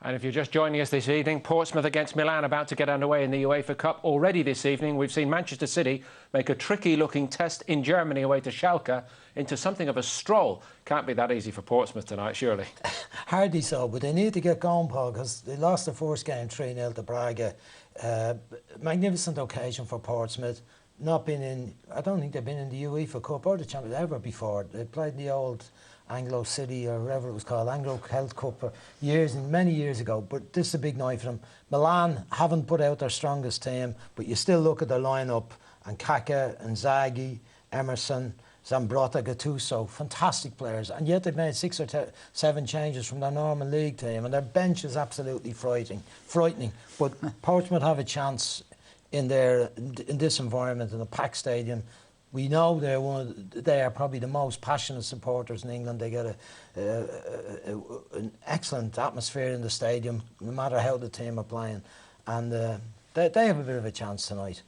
And if you're just joining us this evening, Portsmouth against Milan about to get underway in the UEFA Cup. Already this evening, we've seen Manchester City make a tricky-looking test in Germany away to Schalke into something of a stroll. Can't be that easy for Portsmouth tonight, surely. Hardly so, but they need to get going, Paul, because they lost the first game 3-0 to Braga. Magnificent occasion for Portsmouth. Not been in, I don't think they've been in the UEFA Cup or the Champions ever before. They played in the old Anglo City or whatever it was called, Anglo Health Cup, many years ago. But this is a big night for them. Milan haven't put out their strongest team, but you still look at their lineup and Kaká, Inzaghi, Emerson, Zambrotta, Gattuso, fantastic players, and yet they've made 6 or 7 changes from their normal league team, and their bench is absolutely frightening. But Portsmouth have a chance in this environment, in a packed stadium. We know they are probably the most passionate supporters in England. They get an excellent atmosphere in the stadium, no matter how the team are playing, and they have a bit of a chance tonight.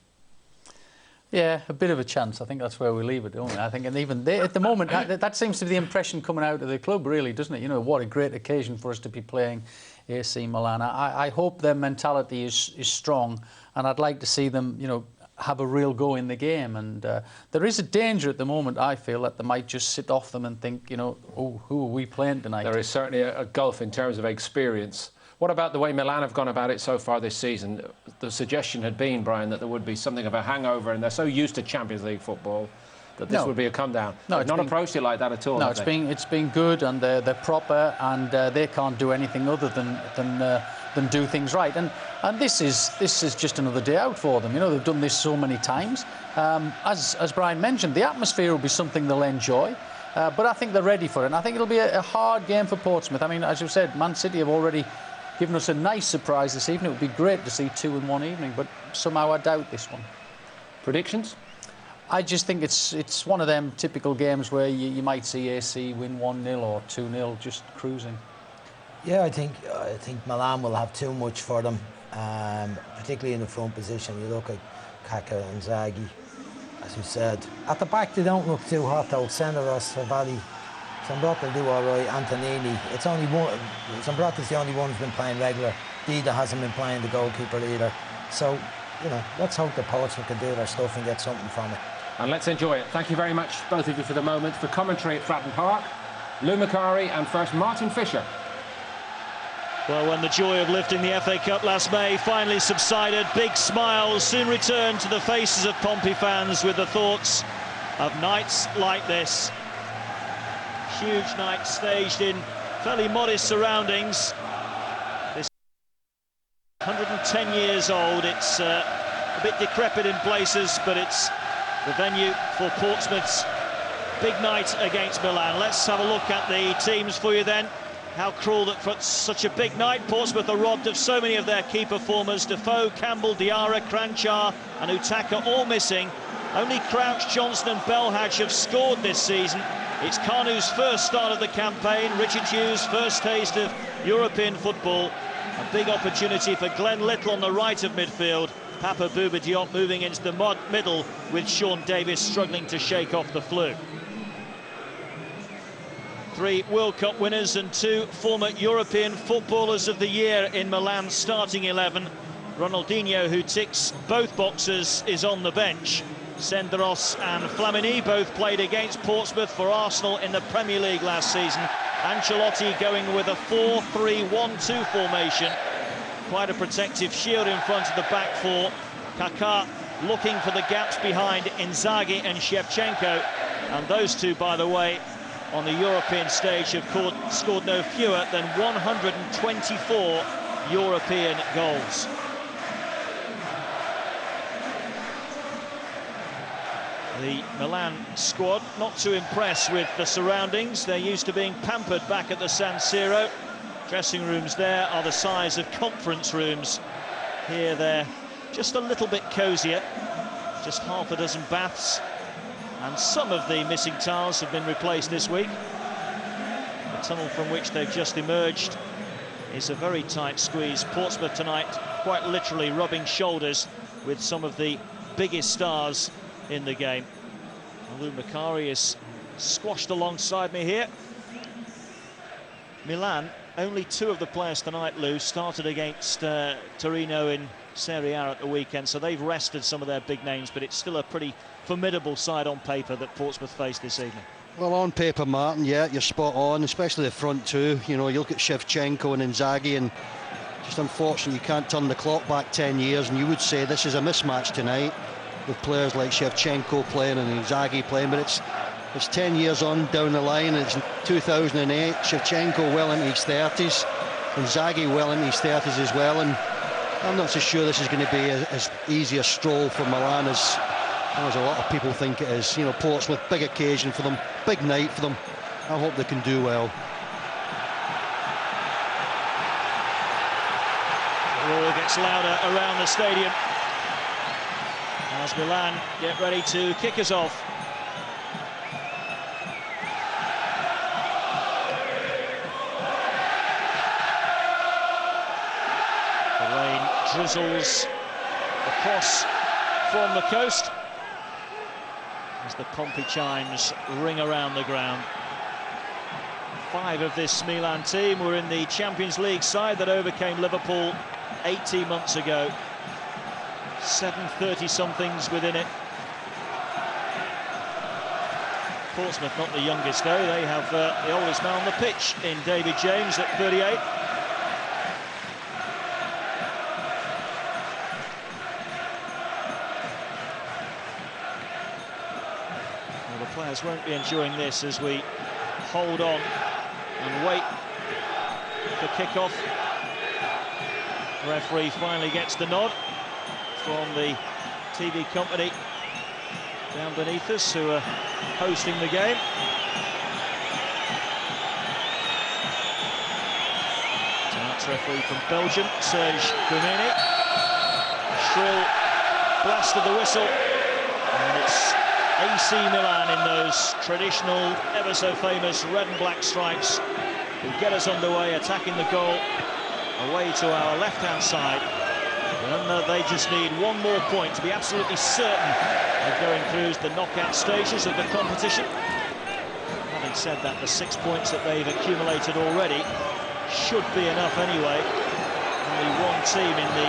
Yeah, a bit of a chance. I think that's where we leave it, don't we? I think, and even they, at the moment, that seems to be the impression coming out of the club, really, doesn't it? You know, what a great occasion for us to be playing AC Milan. I hope their mentality is strong, and I'd like to see them, you know, have a real go in the game. And there is a danger at the moment, I feel, that they might just sit off them and think, you know, oh, who are we playing tonight? There is certainly a gulf in terms of experience. What about the way Milan have gone about it so far this season? The suggestion had been, Brian, that there would be something of a hangover, and they're so used to Champions League football that this would be a come down. No, it's not approached it like that at all. No, it's been good, and they're proper, and they can't do anything other than do things right. And this is just another day out for them. You know, they've done this so many times. As Brian mentioned, the atmosphere will be something they'll enjoy. But I think they're ready for it. And I think it'll be a hard game for Portsmouth. I mean, as you said, Man City have already given us a nice surprise this evening. It would be great to see 2 in one evening, but somehow I doubt this one. Predictions? I just think it's one of them typical games where you might see AC win 1-0 or 2-0, just cruising. Yeah, I think Milan will have too much for them, particularly in the front position. You look at Kaká and Inzaghi, as you said. At the back, they don't look too hot, though. Senderos, Favalli, Zambrotta will do all right. Antonini, it's only one. Zambrotta's the only one who's been playing regular. Dida hasn't been playing the goalkeeper either. So, you know, let's hope the Portsmouth can do their stuff and get something from it. And let's enjoy it. Thank you very much, both of you, for the moment. For commentary at Fratton Park, Lou Macari and first Martin Fisher. Well, when the joy of lifting the FA Cup last May finally subsided, big smiles soon returned to the faces of Pompey fans with the thoughts of nights like this. Huge night staged in fairly modest surroundings. This 110 years old. It's a bit decrepit in places, but it's the venue for Portsmouth's big night against Milan. Let's have a look at the teams for you then. How cruel that for such a big night, Portsmouth are robbed of so many of their key performers. Defoe, Campbell, Diarra, Kranjčar and Utaka all missing. Only Crouch, Johnson and Belhaj have scored this season. It's Kanu's first start of the campaign. Richard Hughes' first taste of European football. A big opportunity for Glenn Little on the right of midfield. Papa Bouba Diop moving into the middle with Sean Davis struggling to shake off the flu. 3 World Cup winners and 2 former European Footballers of the Year in Milan's starting 11. Ronaldinho, who ticks both boxes, is on the bench. Senderos and Flamini both played against Portsmouth for Arsenal in the Premier League last season. Ancelotti going with a 4-3-1-2 formation. Quite a protective shield in front of the back four. Kaká looking for the gaps behind Inzaghi and Shevchenko. And those two, by the way, on the European stage have scored no fewer than 124 European goals. The Milan squad not too impressed with the surroundings. They're used to being pampered back at the San Siro. Dressing rooms there are the size of conference rooms. Here they're just a little bit cosier. Just half a dozen baths. And some of the missing tiles have been replaced this week. The tunnel from which they've just emerged is a very tight squeeze. Portsmouth tonight quite literally rubbing shoulders with some of the biggest stars in the game. Lou Macari is squashed alongside me here. Milan only 2 of the players tonight, Lou, started against Torino in Serie A at the weekend, so they've rested some of their big names, but it's still a pretty formidable side on paper that Portsmouth faced this evening. Well, on paper, Martin, yeah, you're spot on, especially the front two. You know, you look at Shevchenko and Inzaghi, and just unfortunately you can't turn the clock back 10 years, and you would say this is a mismatch tonight with players like Shevchenko playing and Inzaghi playing, but it's 10 years on down the line. It's 2008, Shevchenko well into his 30s, Inzaghi well into his 30s as well, and I'm not so sure this is going to be as easy a stroll for Milan as a lot of people think it is. You know, Portsmouth, big occasion for them, big night for them. I hope they can do well. The roar gets louder around the stadium as Milan get ready to kick us off. The rain drizzles across from the coast as the Pompey chimes ring around the ground. 5 of this Milan team were in the Champions League side that overcame Liverpool 18 months ago. 7 30-somethings within it. Portsmouth not the youngest though, they have the oldest man on the pitch in David James at 38. Well, the players won't be enjoying this as we hold on and wait for kick-off. The referee finally gets the nod from the TV company down beneath us who are hosting the game. Tonight's referee from Belgium, Serge Grimini. Shrill blast of the whistle, and it's AC Milan in those traditional, ever so famous red and black stripes who get us underway, attacking the goal away to our left-hand side. And they just need one more point to be absolutely certain of going through the knockout stages of the competition. Having said that, the 6 points that they've accumulated already should be enough anyway. Only one team in the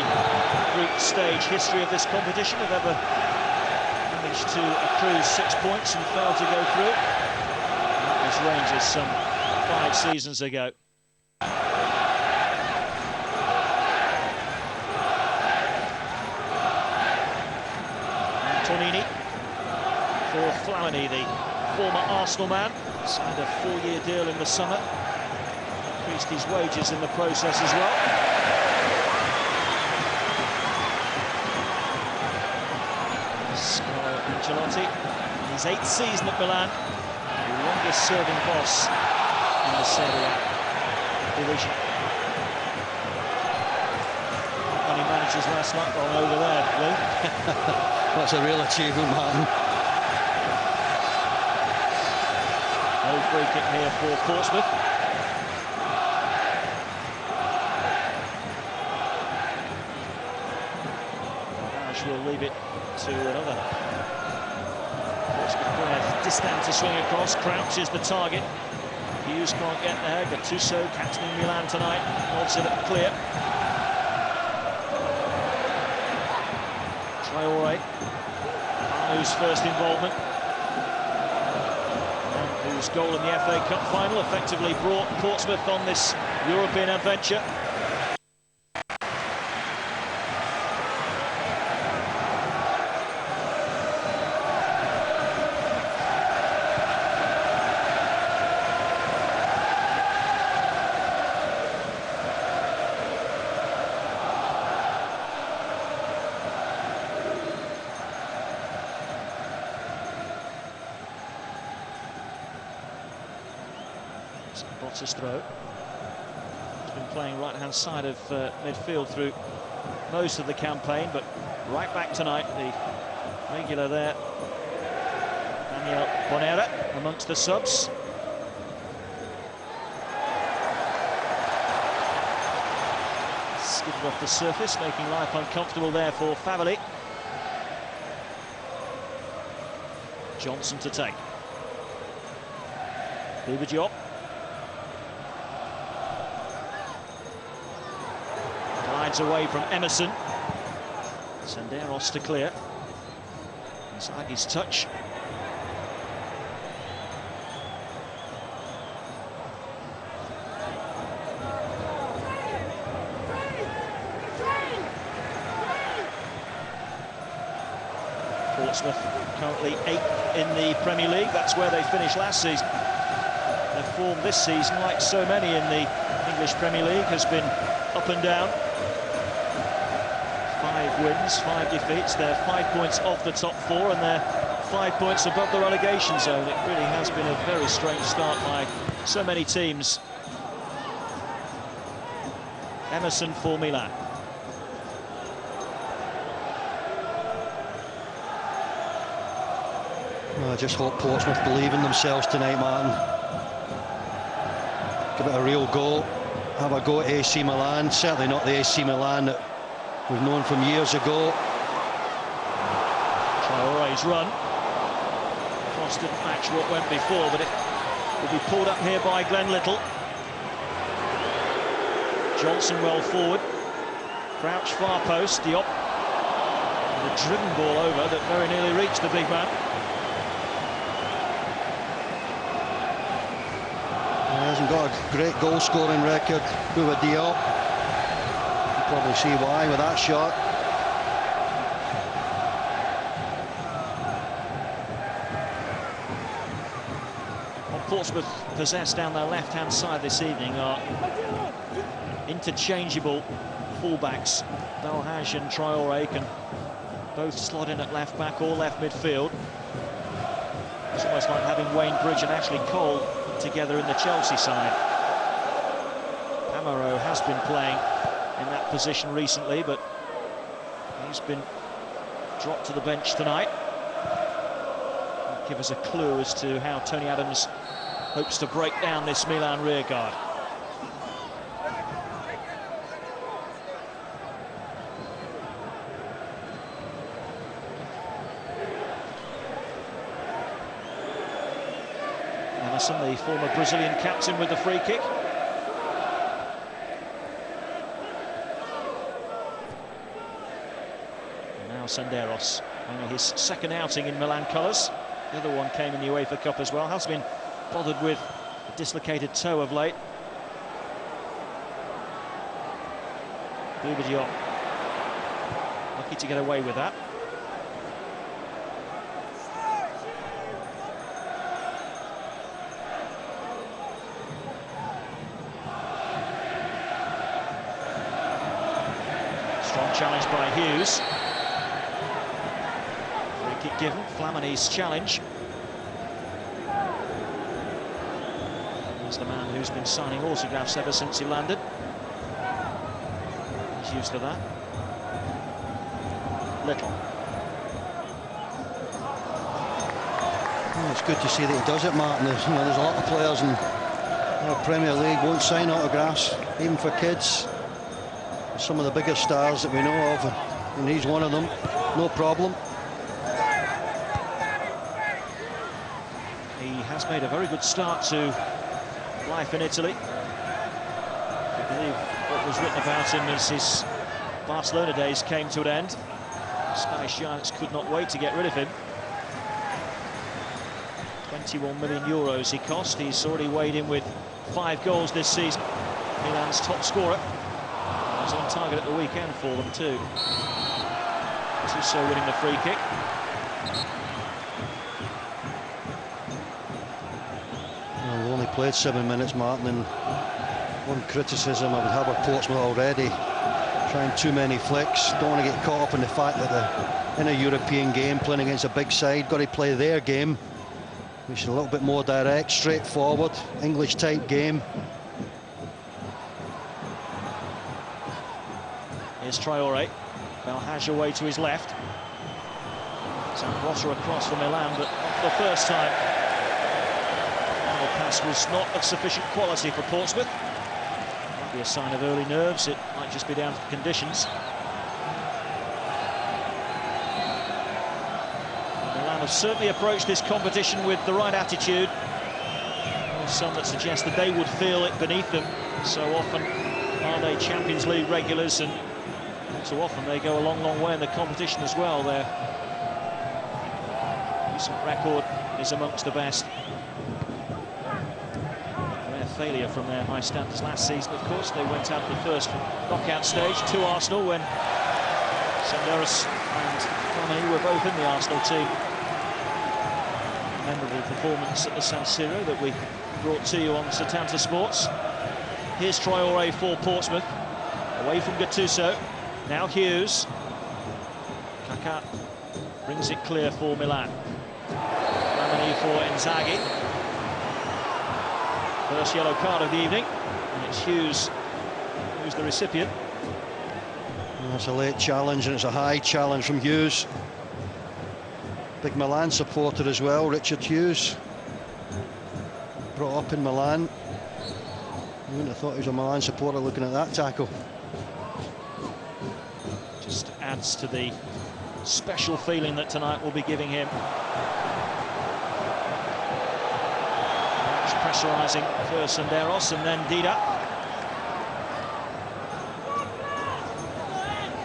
group stage history of this competition have ever managed to accrue 6 points and failed to go through. That was Rangers some 5 seasons ago. Tonini for Flamini, the former Arsenal man, signed a 4-year deal in the summer, increased his wages in the process as well. Carlo Ancelotti, in his 8th season at Milan, the longest serving boss in the Serie A division. Many managers last night on over there, Lou. That's a real achievement, Martin. No free kick here for Portsmouth. Ash will leave it to another Portsmouth player. Distant to swing across. Crouch is the target. Hughes can't get there. Gattuso captaining Milan tonight. Nods it up clear. Traore, whose first involvement, and whose goal in the FA Cup final effectively brought Portsmouth on this European adventure. Bottas throw. He's been playing right-hand side of midfield through most of the campaign, but right back tonight, the regular there, Daniel Bonera, amongst the subs. Skidded off the surface, making life uncomfortable there for Favalli. Johnson to take. Bouba Diop. Slides away from Emerson. Senderos to clear. Inzaghi's touch. Portsmouth currently 8th in the Premier League. That's where they finished last season. Their form this season, like so many in the English Premier League, has been up and down. 5 wins, 5 defeats. They're 5 points off the top 4 and they're 5 points above the relegation zone. It really has been a very strange start by so many teams. Emerson for Milan. Well, I just hope Portsmouth believe in themselves tonight, Martin. Give it a real go. Have a go at AC Milan. Certainly not the AC Milan that we've known from years ago. Traore's run. Cross didn't match what went before, but it will be pulled up here by Glenn Little. Johnson well forward. Crouch far post. Diop. And a driven ball over that very nearly reached the big man. He hasn't got a great goal-scoring record, Bouba Diop. You probably see why with that shot. What Portsmouth possess down their left-hand side this evening are interchangeable fullbacks. Belhaj and Traore can both slot in at left-back or left midfield. It's almost like having Wayne Bridge and Ashley Cole together in the Chelsea side. Amaro has been playing in that position recently, but he's been dropped to the bench tonight. That'll give us a clue as to how Tony Adams hopes to break down this Milan rearguard. Emerson, the former Brazilian captain, with the free kick. And now Senderos, only his second outing in Milan colours. The other one came in the UEFA Cup as well. Has been bothered with a dislocated toe of late. Bouba Diop, lucky to get away with that. Strong challenge by Hughes. Free kick given. Flamini's challenge. He's the man who's been signing autographs ever since he landed. He's used to that. Little. Well, it's good to see that he does it, Martin. There's a lot of players in the Premier League won't sign autographs, even for kids. Some of the biggest stars that we know of, and he's one of them. No problem. He has made a very good start to life in Italy. I believe what was written about him as his Barcelona days came to an end. Spanish giants could not wait to get rid of him. 21 million euros he cost. He's already weighed in with 5 goals this season. Milan's top scorer. He's on target at the weekend for them too. Tusso winning the free kick. Well, we've only played 7 minutes, Martin, and one criticism I would have of Portsmouth already: trying too many flicks. Don't want to get caught up in the fact that they're in a European game, playing against a big side. Got to play their game, which is a little bit more direct, straightforward, English-type game. Here's Traore. Belhaj away to his left. Zambrotta across for Milan, but not for the first time. The pass was not of sufficient quality for Portsmouth. Might be a sign of early nerves. It might just be down to the conditions. Milan have certainly approached this competition with the right attitude. There's some that suggest that they would feel it beneath them so often Are they Champions League regulars? And so often they go a long, long way in the competition as well. Their recent record is amongst the best. Rare failure from their high standards last season, of course. They went out of the first knockout stage to Arsenal when Senderos and Kane were both in the Arsenal team. Memorable performance at the San Siro that we brought to you on Setanta Sports. Here's Traoré for Portsmouth, away from Gattuso. Now Hughes. Kaká brings it clear for Milan. Flamini for Inzaghi. First yellow card of the evening, and it's Hughes who's the recipient. That's a late challenge, and it's a high challenge from Hughes. Big Milan supporter as well, Richard Hughes. Brought up in Milan. You wouldn't have thought he was a Milan supporter looking at that tackle. Just adds to the special feeling that tonight will be giving him. Pressurising first Senderos and then Dida.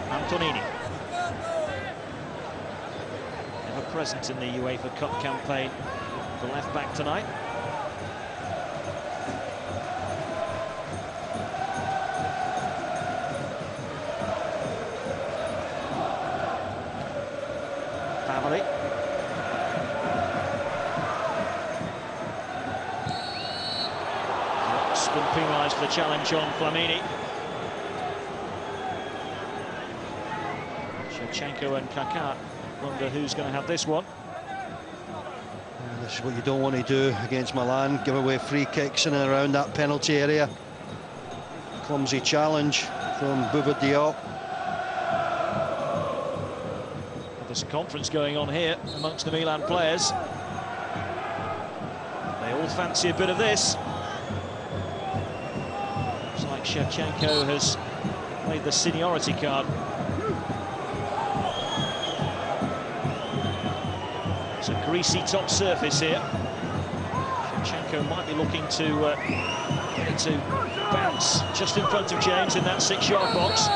Antonini. Never present in the UEFA Cup campaign. The left back tonight. Family. Been penalised for the challenge on Flamini. Shevchenko and Kaká wonder who's going to have this one. This is what you don't want to do against Milan, give away free kicks in and around that penalty area. Clumsy challenge from Bouba Diop. Well, there's a conference going on here amongst the Milan players. They all fancy a bit of this. Shevchenko has played the seniority card. It's a greasy top surface here. Shevchenko might be looking to get it to bounce just in front of James in that 6-yard box.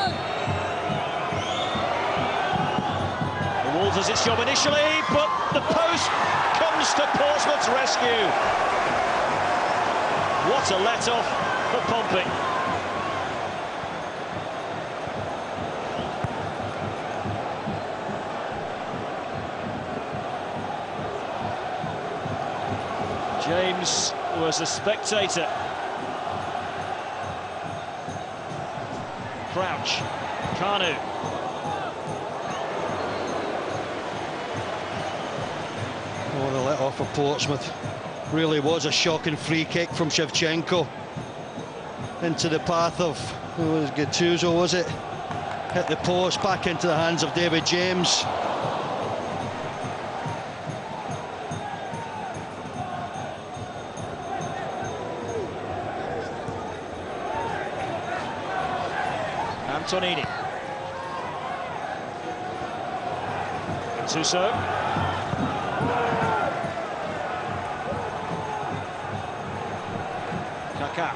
The Wolves does its job initially, but the post comes to Portsmouth's rescue. What a let-off for Pompey. James was a spectator. Crouch, Kanu. Oh, the let off of Portsmouth. Really was a shocking free kick from Shevchenko. Into the path of, who was Gattuso, was it? Hit the post, back into the hands of David James. Antonini. Gattuso. Kaká.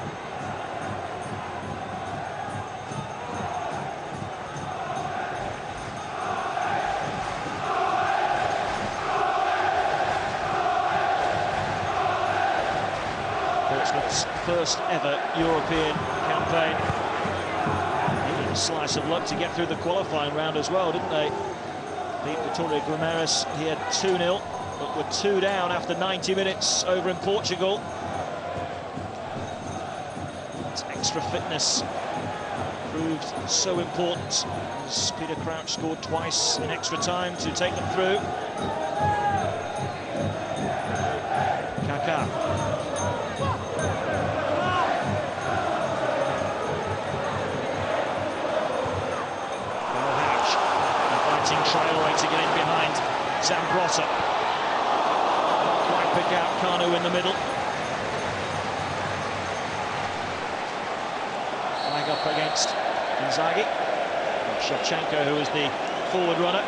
Portsmouth's first ever European campaign. A slice of luck to get through the qualifying round as well, didn't they? Beat Vitória Guimarães here 2-0, but were 2 down after 90 minutes over in Portugal. That extra fitness proved so important as Peter Crouch scored twice in extra time to take them through. Kaká. Traoré to get in behind Zambrotta. Quite pick out Kanu in the middle. Flag up against Inzaghi. Shevchenko, who is the forward runner.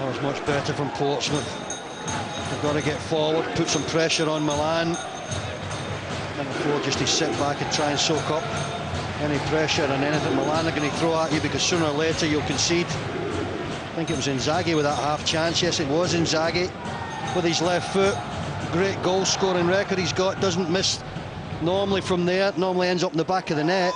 That was much better from Portsmouth. They've got to get forward, put some pressure on Milan. Never before just to sit back and try and soak up any pressure and anything Milan are going to throw at you, because sooner or later you'll concede. I think it was Inzaghi with that half chance. Yes, it was Inzaghi with his left foot. Great goal scoring record he's got, doesn't miss normally from there, normally ends up in the back of the net.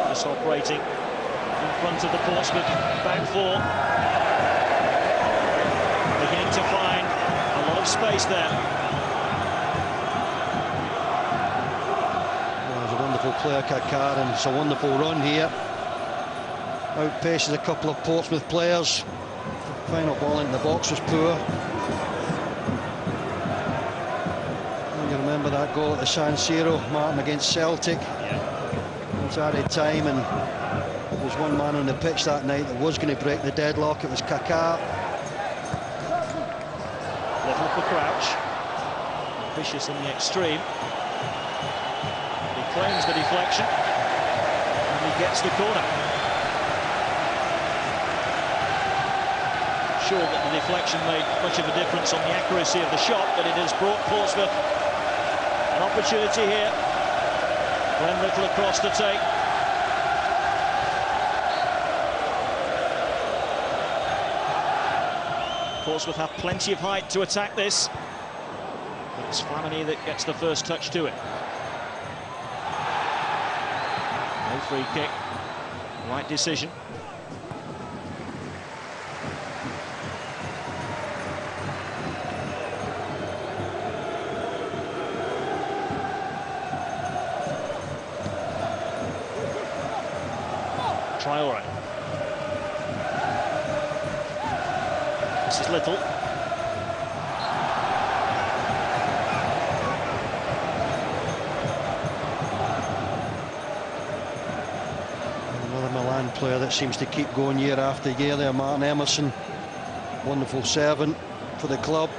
Just operating in front of the Portsmouth back four, beginning to find a lot of space there. There's a wonderful player, Kaká, and it's a wonderful run here. Outpaces a couple of Portsmouth players. Final ball into the box was poor. And you remember that goal at the San Siro, Martin, against Celtic. It was added time, and there was one man on the pitch that night that was going to break the deadlock. It was Kaká. Little for Crouch, vicious in the extreme. He claims the deflection, and he gets the corner. Sure that the deflection made much of a difference on the accuracy of the shot, but it has brought Portsmouth an opportunity here. Glenn Little across to take. Portsmouth have plenty of height to attack this, but it's Flamini that gets the first touch to it. No free kick. Right decision. Traore. This is Little. Another Milan player that seems to keep going year after year there, Martin Emerson. Wonderful servant for the club.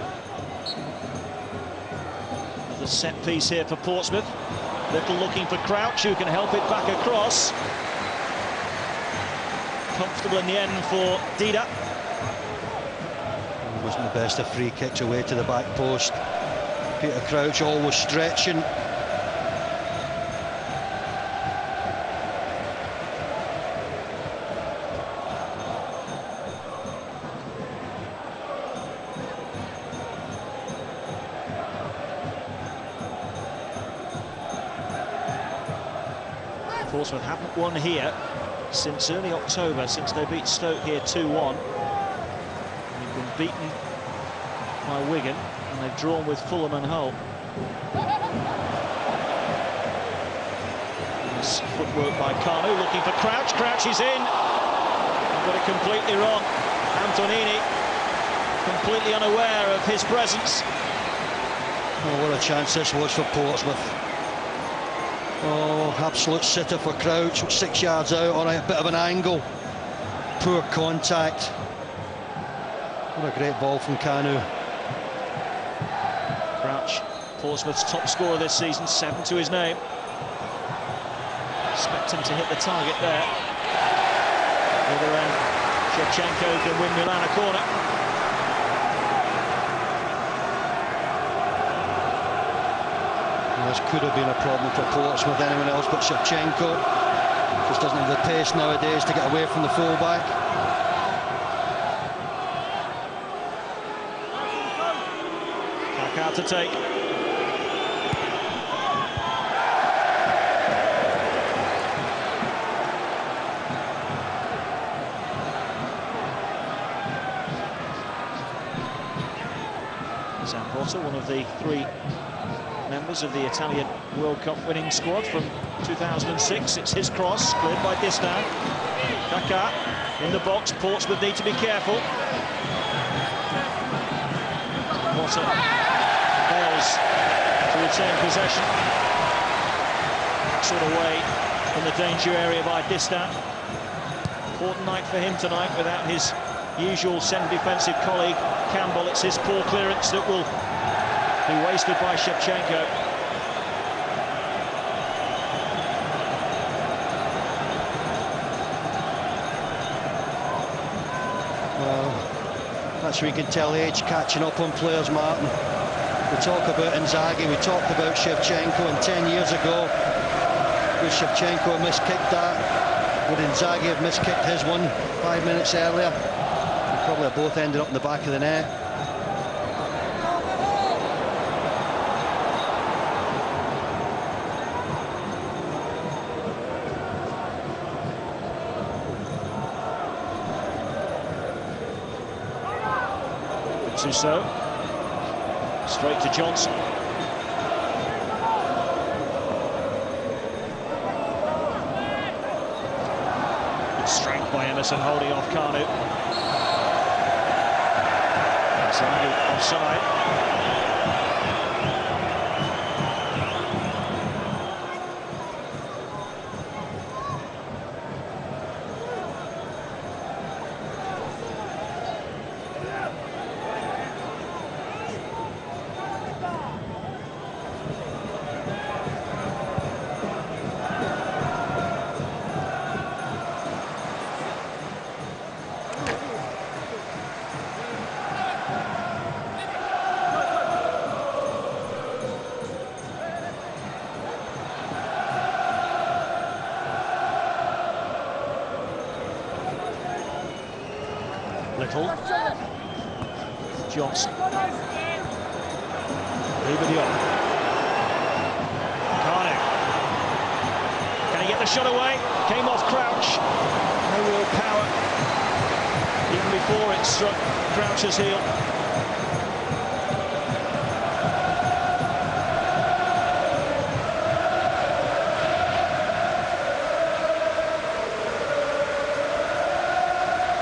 The set piece here for Portsmouth. Little looking for Crouch, who can help it back across. Comfortable in the end for Dida. Wasn't the best of free kicks away to the back post. Peter Crouch always stretching. Portsmouth haven't won here since early October, since they beat Stoke here 2-1. They've been beaten by Wigan, and they've drawn with Fulham and Hull. Nice footwork by Kanu, looking for Crouch. Crouch is in. Got it completely wrong. Antonini completely unaware of his presence. Oh, what a chance this was for Portsmouth. Oh, absolute sitter for Crouch, 6 yards out on a bit of an angle. Poor contact. What a great ball from Kanu. Crouch, Portsmouth's top scorer this season, 7 to his name. Expect him to hit the target there. Other end, Shevchenko can win Milan a corner. This could have been a problem for Portsmouth, anyone else but Shevchenko. Just doesn't have the pace nowadays to get away from the fullback. Kaká to take. Zambrotta, one of the 3 members of the Italian World Cup winning squad from 2006. It's his cross, cleared by Distin. Kaká in the box. Portsmouth need to be careful. Motta fails to retain possession. Sort of away from the danger area by Distin. Important night for him tonight without his usual centre defensive colleague Campbell. It's his poor clearance that will be wasted by Shevchenko. Well, that's where you can tell age catching up on players, Martin. We talk about Inzaghi, we talked about Shevchenko, and 10 years ago, would Shevchenko have miskicked that? Would Inzaghi have miskicked his one 5 minutes earlier? They probably have both ended up in the back of the net. So straight to Johnson. Good strength by Emerson, holding off Kanu. Offside. Little. Johnson. Diop. Kanu. Can he get the shot away? Came off Crouch. No real power. Even before it struck Crouch's heel.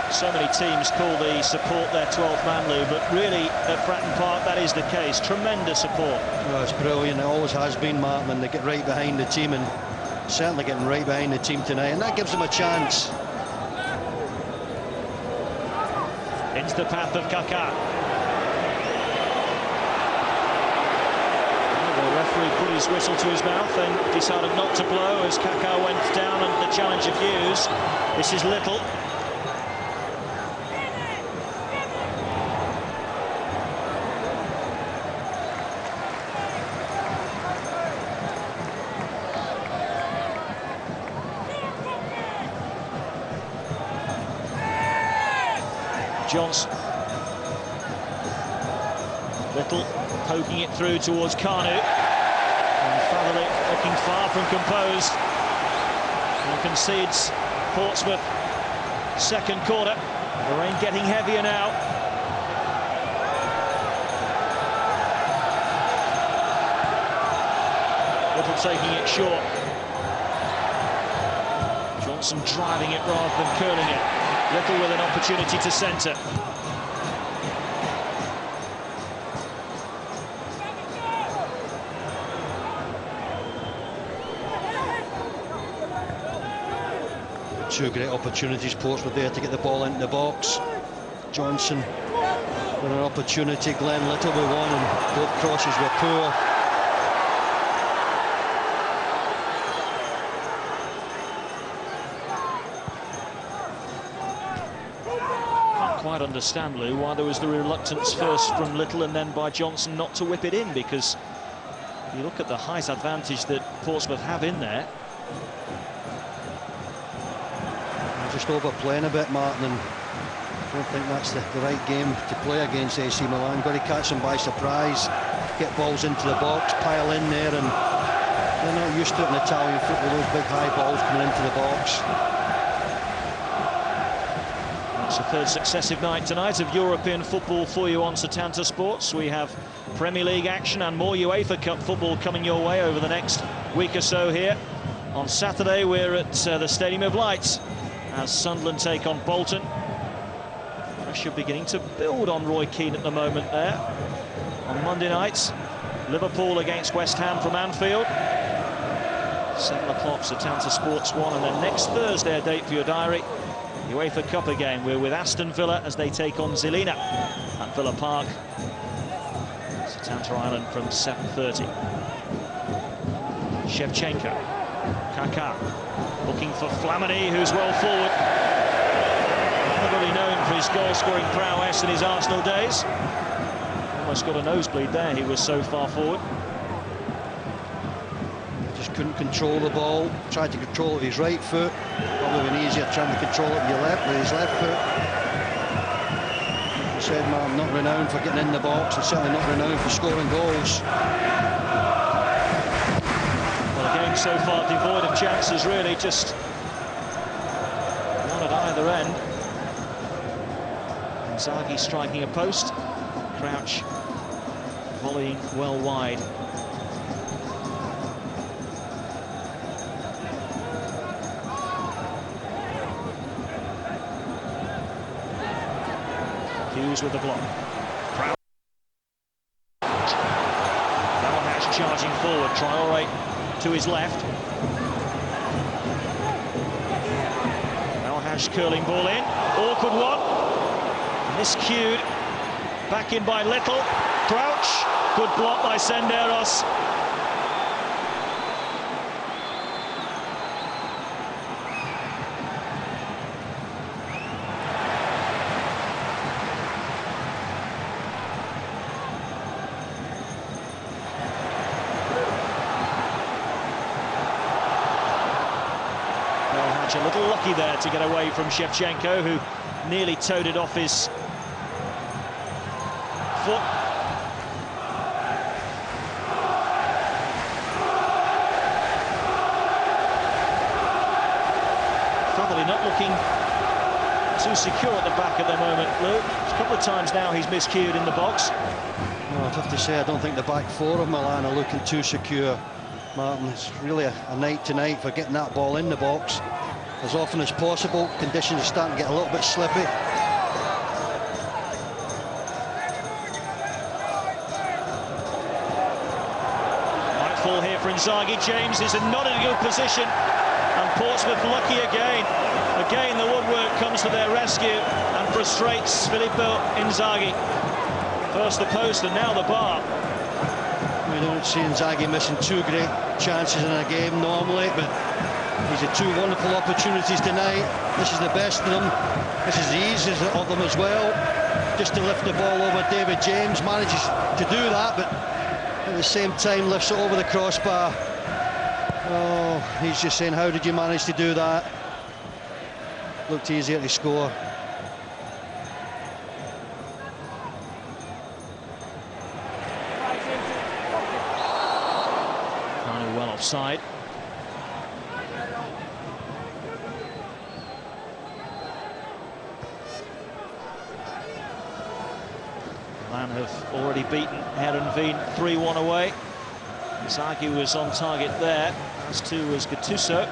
So many teams call the support their 12th man, Lou, but really at Fratton Park that is the case. Tremendous support. Well, it's brilliant. It always has been, Martin, and they get right behind the team, and certainly getting right behind the team tonight, and that gives them a chance. Into the path of Kaká. The referee put his whistle to his mouth and decided not to blow as Kaká went down under the challenge of Hughes. This is Little. Johnson. Little poking it through towards Kanu. And Fatherley looking far from composed. And concedes Portsmouth second corner. The rain getting heavier now. Little taking it short. Johnson driving it rather than curling it. Little with an opportunity to centre. Two great opportunities, Portsmouth there to get the ball into the box. Johnson with an opportunity, Glenn Little with one, and both crosses were poor. Quite understand, Lou, why there was the reluctance first from Little and then by Johnson not to whip it in, because you look at the height advantage that Portsmouth have in there. They're just overplaying a bit, Martin, and I don't think that's the right game to play against AC Milan. Got to catch them by surprise, get balls into the box, pile in there, and they're not used to it in Italian football, those big high balls coming into the box. It's the third successive night tonight of European football for you on Setanta Sports. We have Premier League action and more UEFA Cup football coming your way over the next week or so here. On Saturday, we're at the Stadium of Light as Sunderland take on Bolton. Pressure beginning to build on Roy Keane at the moment there. On Monday night, Liverpool against West Ham from Anfield. 7 o'clock, Setanta Sports 1, and then next Thursday, a date for your diary, UEFA Cup again. We're with Aston Villa as they take on Žilina at Villa Park. Tantor Island from 7:30. Shevchenko, Kaká, looking for Flamini, who's well forward. Not really known for his goal-scoring prowess in his Arsenal days. Almost got a nosebleed there, he was so far forward. Just couldn't control the ball, tried to control it with his right foot. Probably been easier trying to control it with his left foot. As I said, man, not renowned for getting in the box and certainly not renowned for scoring goals. Well, a game so far devoid of chances, really, just one at either end. Inzaghi striking a post, Crouch volleying well wide. Hughes with the block. Belhash charging forward, Traoré to his left. Belhash curling ball in, awkward one. Miscued, back in by Little. Crouch, good block by Senderos. A little lucky there to get away from Shevchenko, who nearly towed it off his foot. Probably not looking too secure at the back at the moment, Luke. A couple of times now he's miscued in the box. Well, I'd have to say I don't think the back four of Milan are looking too secure, Martin. It's really a night tonight for getting that ball in the box as often as possible. Conditions are starting to get a little bit slippy. Nightfall here for Inzaghi. James is not in a good position, and Portsmouth lucky again. Again, the woodwork comes to their rescue and frustrates Filippo Inzaghi. First the post and now the bar. We don't see Inzaghi missing two great chances in a game normally, but he's had two wonderful opportunities tonight. This is the best of them. This is the easiest of them as well. Just to lift the ball over David James, manages to do that, but at the same time lifts it over the crossbar. Oh, he's just saying, how did you manage to do that? Looked easier to score. Carney well offside. Milan have already beaten Heerenveen 3-1 away. Inzaghi was on target there, as too was Gattuso.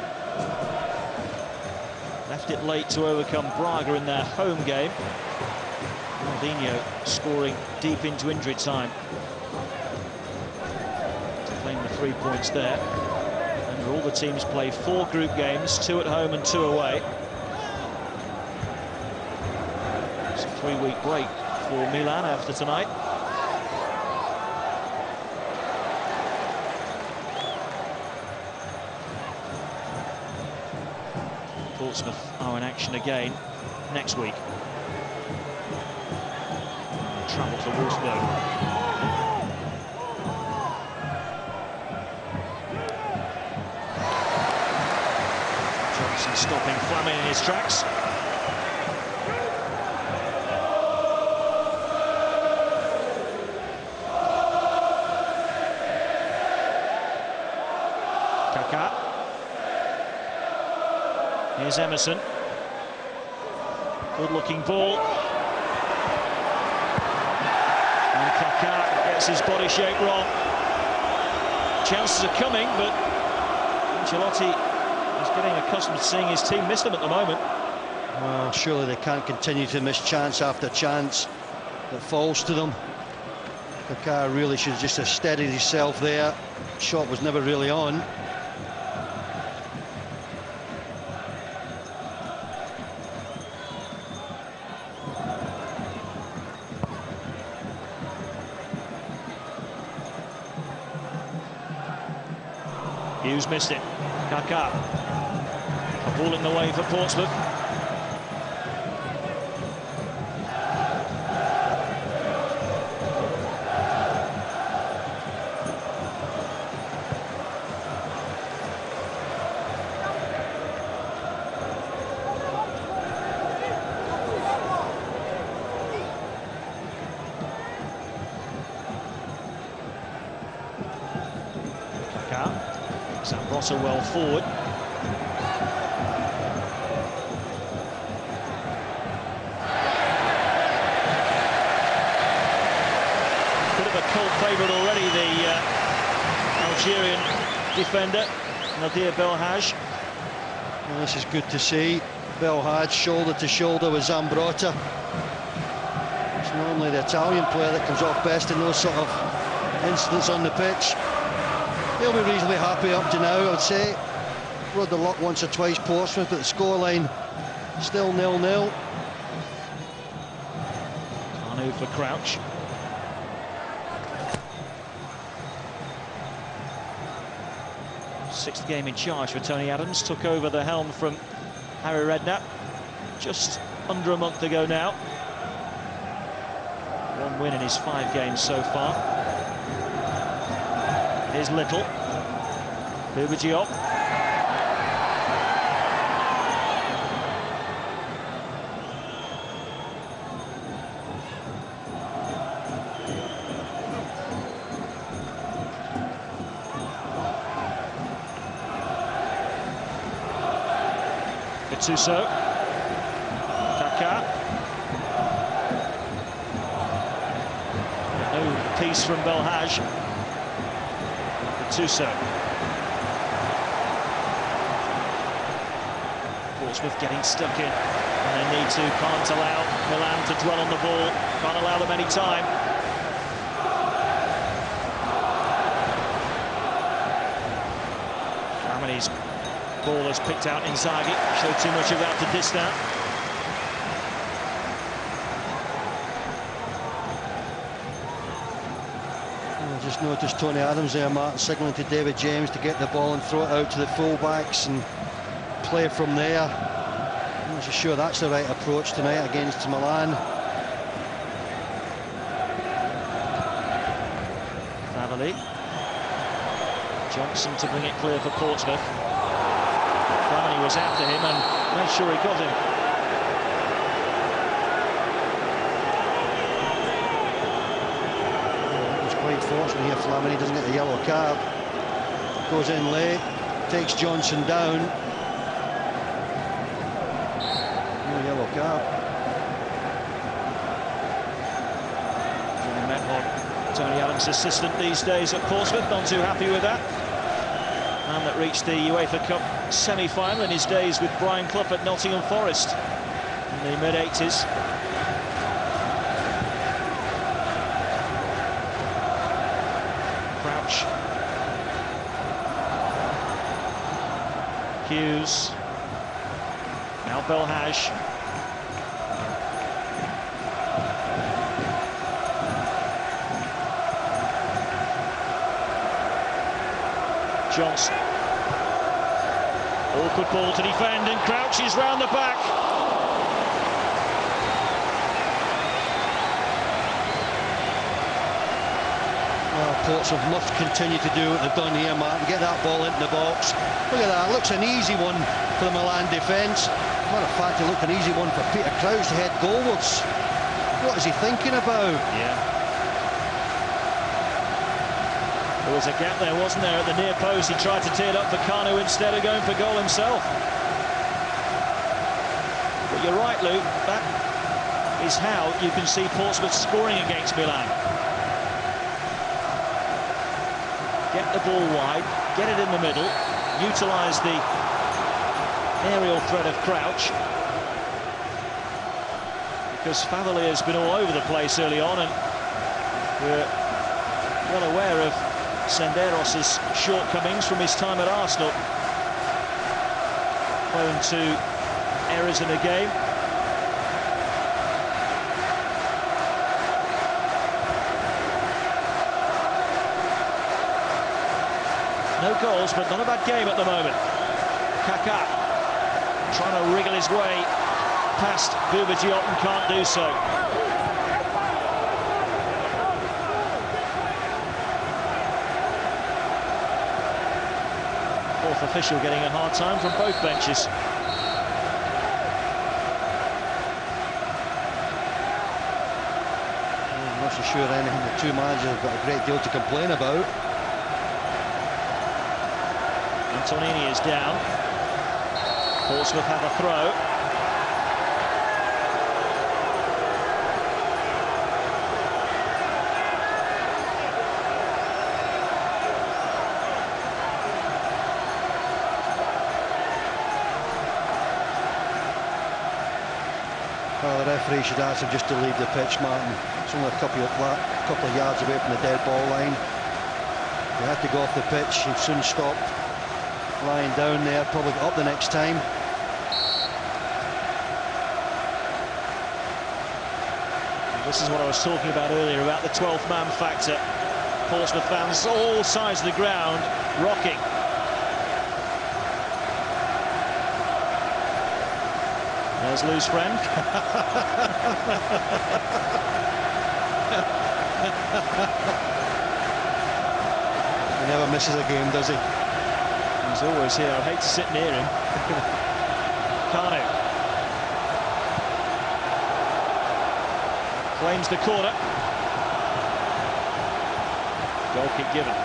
Left it late to overcome Braga in their home game. Ronaldinho scoring deep into injury time to claim the 3 points there. And all the teams play 4 group games, 2 at home and 2 away. It's a 3-week break for Milan after tonight. Portsmouth are in action again next week. Travel to Wolfsburg. Johnson stopping Flamini in his tracks. Kaká. Here's Emerson. Good-looking ball. And Kaká gets his body shape wrong. Chances are coming, but Ancelotti is getting accustomed to seeing his team miss them at the moment. Well, surely they can't continue to miss chance after chance that falls to them. Kaká really should just have steadied himself there. Shot was never really on. Hughes missed it. Kaká. A ball in the way for Portsmouth. Zambrotta well forward. Bit of a cult favourite already, the Algerian defender, Nadir Belhaj. Well, this is good to see. Belhaj shoulder to shoulder with Zambrotta. It's normally the Italian player that comes off best in those sort of incidents on the pitch. They'll be reasonably happy up to now, I would say. Rode the luck once or twice, Portsmouth, but the scoreline still 0-0. Kanu for Crouch. Sixth game in charge for Tony Adams. Took over the helm from Harry Redknapp just under a month ago now. One win in his 5 games so far. Here's Little. Bouba Diop. Gattuso. Kaká. No piece from Belhaj. Gattuso. Portsmouth getting stuck in, and they need to. Can't allow Milan to dwell on the ball. Can't allow them any time. Flamini's ball has picked out Inzaghi. Showed too much of that to Distin. Just noticed Tony Adams there, Martin, signalling to David James to get the ball and throw it out to the full-backs and play from there. I'm not so sure that's the right approach tonight against Milan. Favalli. Johnson to bring it clear for Portsmouth. Flamini was after him and made sure he got him. Quite fortunate here, Flamini doesn't get the yellow card. Goes in late, takes Johnson down. No yellow card. Johnny Metmore, Tony Adams' assistant these days at Portsmouth, not too happy with that. Man that reached the UEFA Cup semi-final in his days with Brian Clough at Nottingham Forest in the mid-80s. Crouch. Hughes. Now Belhaj. Johnson. Awkward ball to defend, and Crouch is round the back. Well, Portsmouth must continue to do what they've done here, Martin. Get that ball into the box. Look at that, looks an easy one for the Milan defence. Matter of fact, it looked an easy one for Peter Crouch to head goalwards. What is he thinking about? Yeah. There was a gap there, wasn't there, at the near post? He tried to tee it up for Kanu instead of going for goal himself. But you're right, Luke, that is how you can see Portsmouth scoring against Milan. Get the ball wide, get it in the middle, utilise the aerial threat of Crouch. Because Favalli has been all over the place early on, and we're well aware of Senderos' shortcomings from his time at Arsenal. Prone to errors in a game. No goals, but not a bad game at the moment. Kaká trying to wriggle his way past Bouba Diop and can't do so. Fourth official getting a hard time from both benches. I'm not so sure anything the two managers have got a great deal to complain about. Antonini is down. Portsmouth have a throw. Well, the referee should ask him just to leave the pitch, Martin. It's only a couple of yards away from the dead ball line. He had to go off the pitch. He soon stopped lying down there, probably got up the next time. This is what I was talking about earlier, about the 12th man factor. Portsmouth fans, all sides of the ground, rocking. There's Lou's friend. He never misses a game, does he? He's always here. I'd hate to sit near him. Kanu claims the corner. Goal kick given.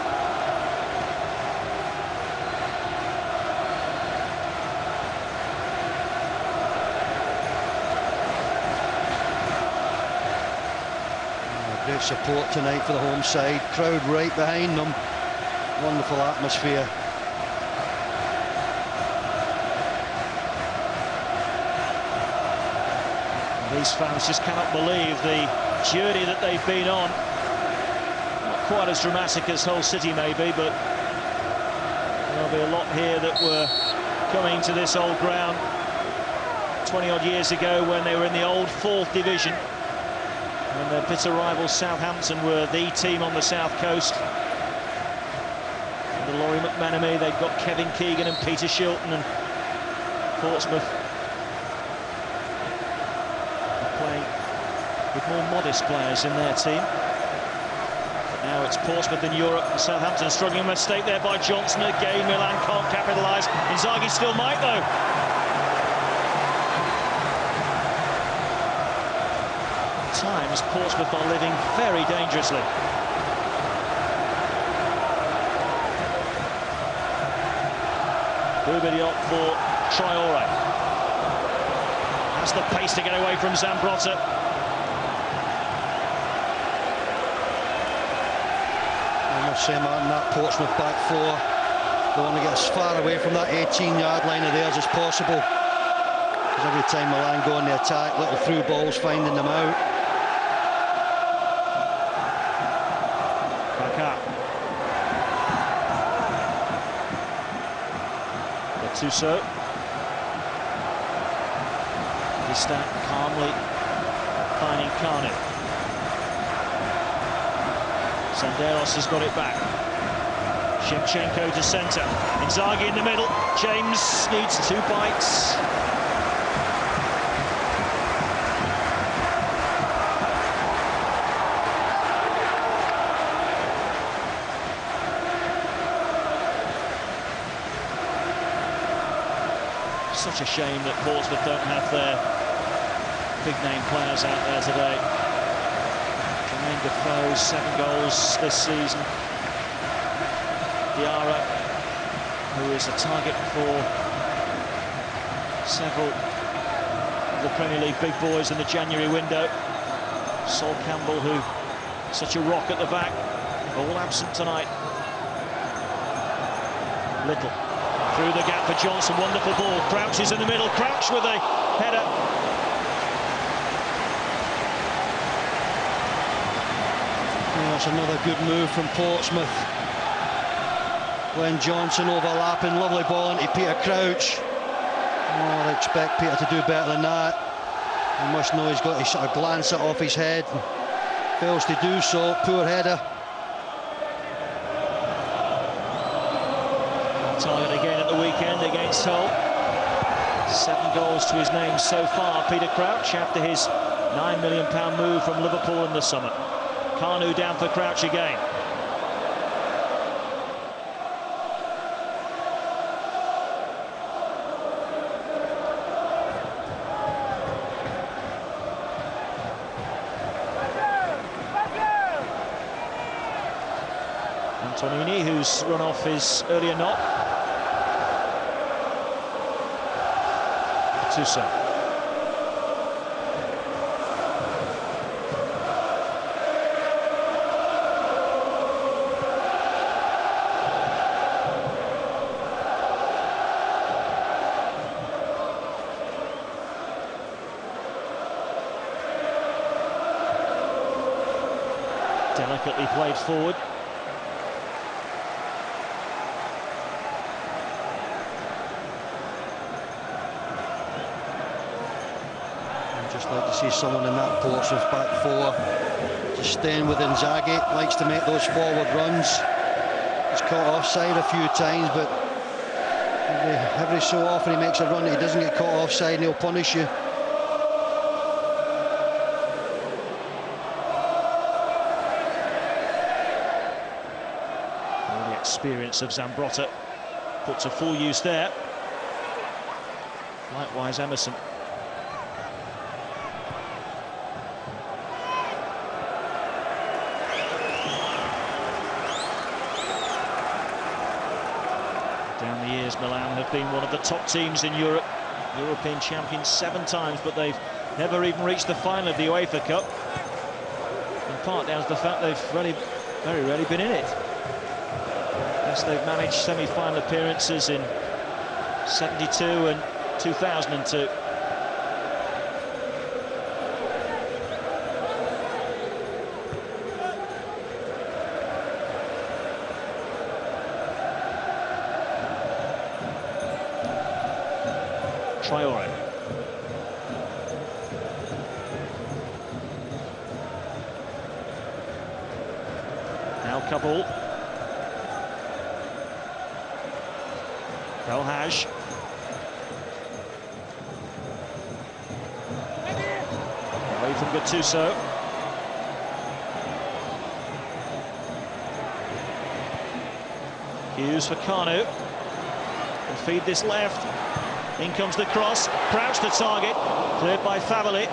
Great support tonight for the home side. Crowd right behind them. Wonderful atmosphere. These fans just cannot believe the journey that they've been on. Not quite as dramatic as Hull City maybe, but there'll be a lot here that were coming to this old ground 20-odd years ago when they were in the old 4th division. When their bitter rivals Southampton were the team on the south coast. Under Laurie McManamy, they've got Kevin Keegan and Peter Shilton, and Portsmouth are playing with more modest players in their team. But now it's Portsmouth in Europe, and Southampton struggling. A mistake there by Johnson again. Milan can't capitalise. Inzaghi still might though. Times Portsmouth are living very dangerously. Bouba Diop for Traoré. Has the pace to get away from Zambrotta. I must say, Martin, that Portsmouth back four, they want to get as far away from that 18-yard line of theirs as possible. Because every time Milan go on the attack, little through balls finding them out. Gattuso. He stand calmly finding Kanu. Senderos has got it back. Shevchenko to centre. Inzaghi in the middle. James needs 2 bites. Such a shame that Portsmouth don't have their big-name players out there today. Jermaine Defoe, 7 goals this season. Diarra, who is a target for several of the Premier League big boys in the January window. Sol Campbell, who such a rock at the back, all absent tonight. Little. Through the gap for Johnson, wonderful ball. Crouch is in the middle, Crouch with a header. Oh, that's another good move from Portsmouth. Glenn Johnson overlapping, lovely ball into Peter Crouch. Oh, I'd expect Peter to do better than that. You must know he's got to sort of glance it off his head. Fails to do so, poor header. target again at the weekend against Hull. 7 goals to his name so far, Peter Crouch, after his £9 million move from Liverpool in the summer. Kanu down for Crouch again. Antonini, who's run off his earlier knock. Tuso. Delicately played forward. Like to see someone in that Portsmouth back four just staying with Inzaghi. Likes to make those forward runs. He's caught offside a few times, but every so often he makes a run that he doesn't get caught offside and he'll punish you. All the experience of Zambrotta put to full use there. Likewise Emerson. Down the years, Milan have been one of the top teams in Europe. European champions 7 times, but they've never even reached the final of the UEFA Cup. In part down to the fact they've very rarely been in it. Yes, they've managed semi-final appearances in 72 and 2002. Traore. Now Kabul. Belhaj. Away from Gattuso. Hughes for Kanu. And feed this left. In comes the cross, Crouch the target, cleared by Favali.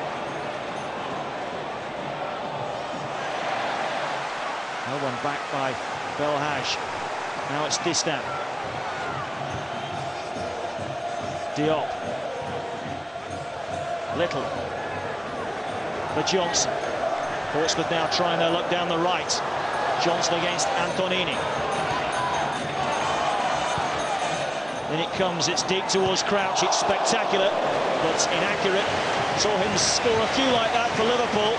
No one back by Belhaj. Now it's Distan. Diop. Little. For Johnson. Portsmouth now trying their luck down the right. Johnson against Antonini. In it comes, it's deep towards Crouch, it's spectacular, but inaccurate. Saw him score a few like that for Liverpool.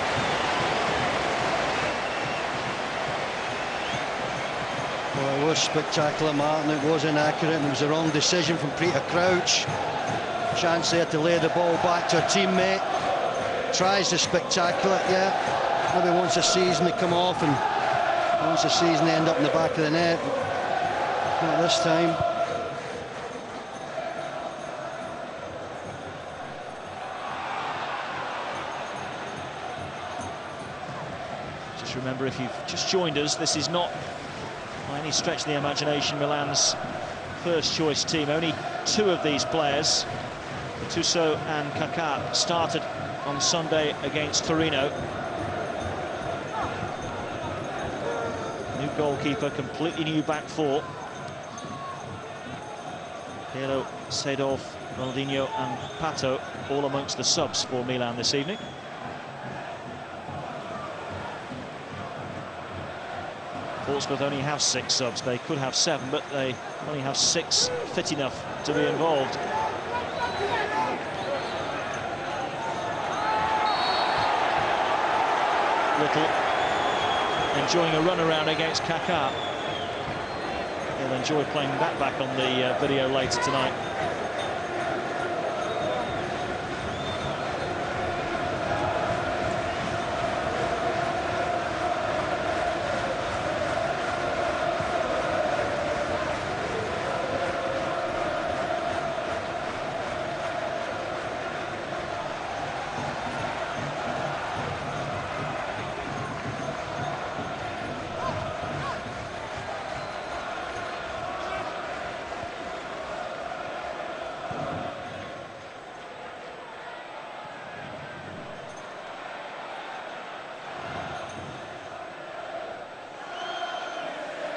Well, it was spectacular, Martin. It was inaccurate and it was the wrong decision from Peter Crouch. Chance there to lay the ball back to a teammate. Tries the spectacular, yeah. Maybe once a season they come off and once a season they end up in the back of the net. Not this time. Remember, if you've just joined us, this is not by any stretch of the imagination Milan's first choice team. Only 2 of these players, Gattuso and Kaká, started on Sunday against Torino. New goalkeeper, completely new back four. Pirlo, Seedorf, Ronaldinho and Pato all amongst the subs for Milan this evening. Portsmouth only have 6 subs. They could have 7, but they only have 6 fit enough to be involved. Little enjoying a run around against Kaká. He'll enjoy playing that back on the video later tonight.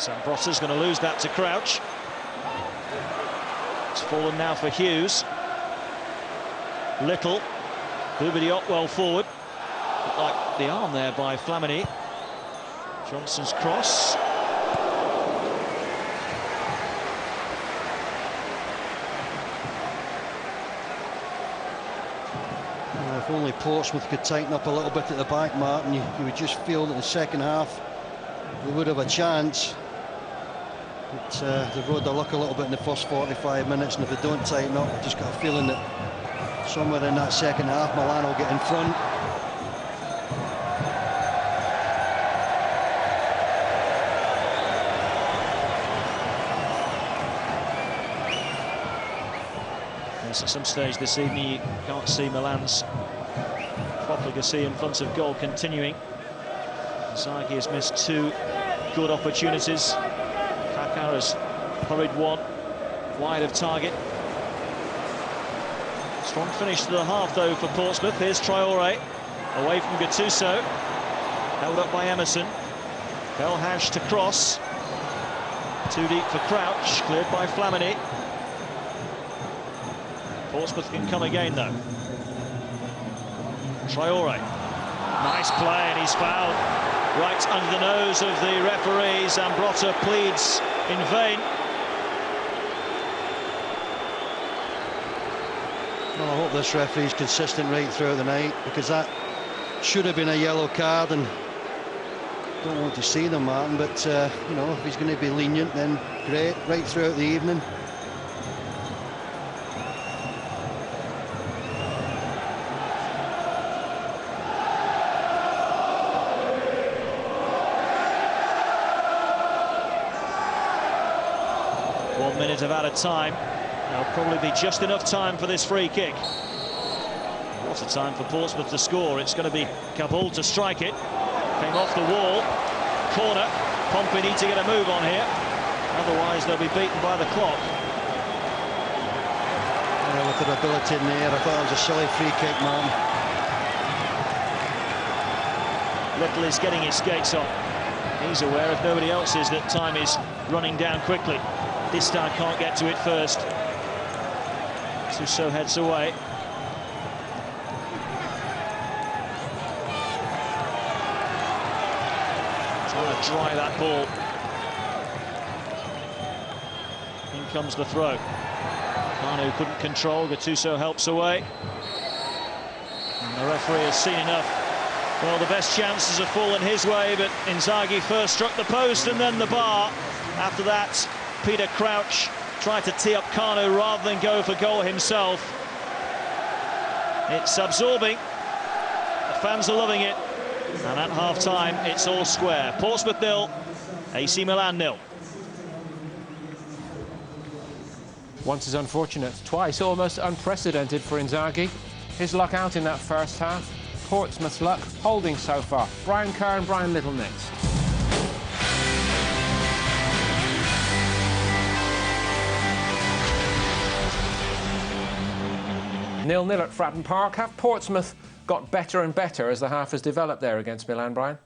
Zambrotta's going to lose that to Crouch. It's fallen now for Hughes. Little. Boubediop well forward. Looked like the arm there by Flamini. Johnson's cross. If only Portsmouth could tighten up a little bit at the back, Martin, you would just feel that the second half they would have a chance. But they rode their luck a little bit in the first 45 minutes, and if they don't tighten up, I've just got a feeling that somewhere in that second half Milan will get in front. Yes, at some stage this evening you can't see Milan's profligacy in front of goal continuing. Inzaghi has missed 2 good opportunities. Kaká has hurried one wide of target. Strong finish to the half though for Portsmouth. Here's Traoré away from Gattuso, held up by Emerson. Belhaj to cross, too deep for Crouch, cleared by Flamini. Portsmouth can come again though. Traoré, nice play, and he's fouled right under the nose of the referee. Zambrotta pleads in vain. Well, I hope this referee's consistent right throughout the night, because that should have been a yellow card, and don't want to see them, Martin, but you know, if he's going to be lenient, then great, right throughout the evening. Minute of added time. There'll probably be just enough time for this free kick. What a time for Portsmouth to score. It's going to be Kaboul to strike it. Came off the wall. Corner. Pompey need to get a move on here. Otherwise they'll be beaten by the clock. Yeah, with their ability in the air, I thought it was a silly free kick, man. Little is getting his skates on. He's aware, if nobody else is, that time is running down quickly. Distin can't get to it first. Suso heads away. Trying to dry that ball. In comes the throw. Kanu couldn't control. Gattuso helps away. And the referee has seen enough. Well, the best chances have fallen his way, but Inzaghi first struck the post and then the bar. After that, Peter Crouch tried to tee up Kanu rather than go for goal himself. It's absorbing. The fans are loving it. And at half-time, it's all square. Portsmouth 0, AC Milan 0. Once is unfortunate, twice almost unprecedented for Inzaghi. His luck out in that first half. Portsmouth's luck holding so far. Brian Kerr and Brian Little next. 0-0 at Fratton Park. Have Portsmouth got better and better as the half has developed there against Milan, Brian?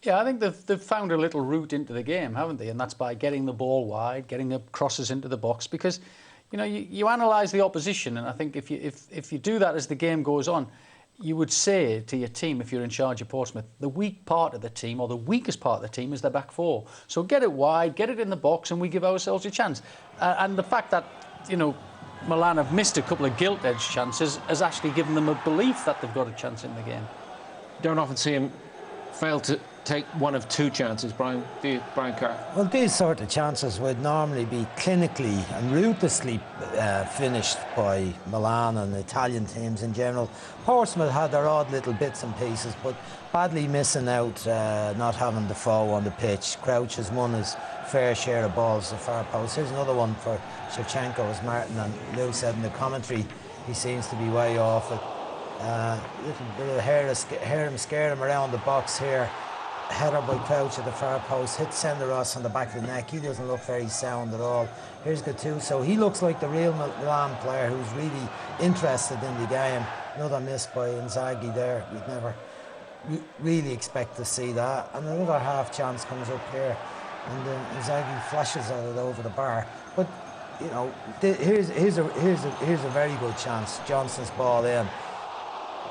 Yeah, I think they've found a little route into the game, haven't they? And that's by getting the ball wide, getting the crosses into the box, because you know you analyse the opposition, and I think if you do that as the game goes on, you would say to your team, if you're in charge of Portsmouth, the weak part of the team, or the weakest part of the team, is their back four. So get it wide, get it in the box, and we give ourselves a chance. And the fact that, you know, Milan have missed a couple of gilt-edged chances has actually given them a belief that they've got a chance in the game. Don't often see him fail to take one of two chances, Brian. Do you, Brian Kerr? Well, these sort of chances would normally be clinically and ruthlessly finished by Milan and Italian teams in general. Portsmouth had their odd little bits and pieces, but badly missing out, not having the foe on the pitch. Crouch has won his fair share of balls to far post. Here's another one for Shevchenko, as Martin and Lou said in the commentary. He seems to be way off it. Little bit of hair him, scared him around the box here. Header by Crouch at the far post, hits Senderos on the back of the neck. He doesn't look very sound at all. Here's Gattuso. He looks like the real Milan player who's really interested in the game. Another miss by Inzaghi there. We'd never really expect to see that. And another half chance comes up here. and Inzaghi flashes at it over the bar. But you know, here's a very good chance. Johnson's ball in.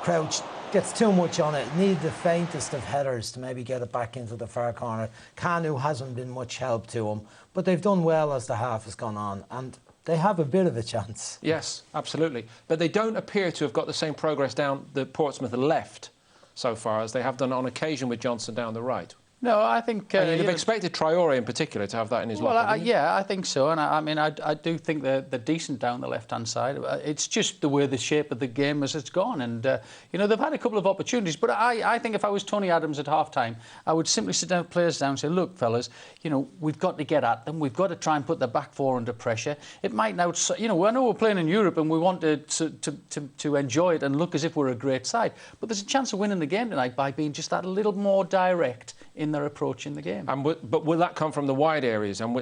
Crouch gets too much on it. Need the faintest of headers to maybe get it back into the far corner. Kanu hasn't been much help to him, but they've done well as the half has gone on, and they have a bit of a chance. Yes, absolutely. But they don't appear to have got the same progress down the Portsmouth left so far as they have done on occasion with Johnson down the right. No, I think... and you'd have expected Traore in particular to have that in his locker. Well, yeah, I think so. And I mean, I do think they're decent down the left-hand side. It's just the way the shape of the game as it's gone. And, you know, they've had a couple of opportunities. But I think if I was Tony Adams at half-time, I would simply sit down players down and say, look, fellas, you know, we've got to get at them. We've got to try and put the back four under pressure. It might now... You know, I know we're playing in Europe and we want to enjoy it and look as if we're a great side. But there's a chance of winning the game tonight by being just that little more direct in their approach in the game. But will that come from the wide areas? And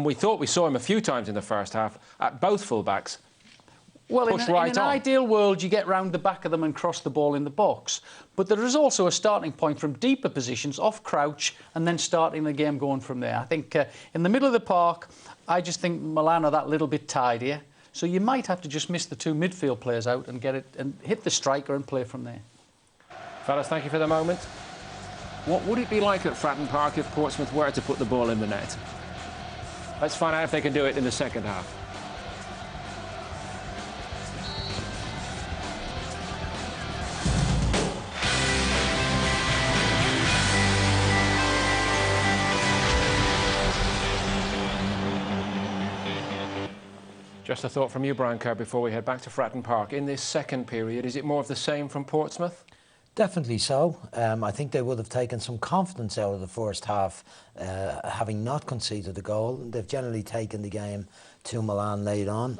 we thought we saw him a few times in the first half at both full-backs. Well, in an ideal world, you get round the back of them and cross the ball in the box. But there is also a starting point from deeper positions, off crouch, and then starting the game going from there. I think in the middle of the park, I just think Milan are that little bit tidier. So you might have to just miss the two midfield players out and get it and hit the striker and play from there. Fellas, thank you for the moment. What would it be like at Fratton Park if Portsmouth were to put the ball in the net? Let's find out if they can do it in the second half. Just a thought from you, Brian Kerr, before we head back to Fratton Park. In this second period, is it more of the same from Portsmouth? Definitely so. I think they would have taken some confidence out of the first half, having not conceded a goal. They've generally taken the game to Milan late on.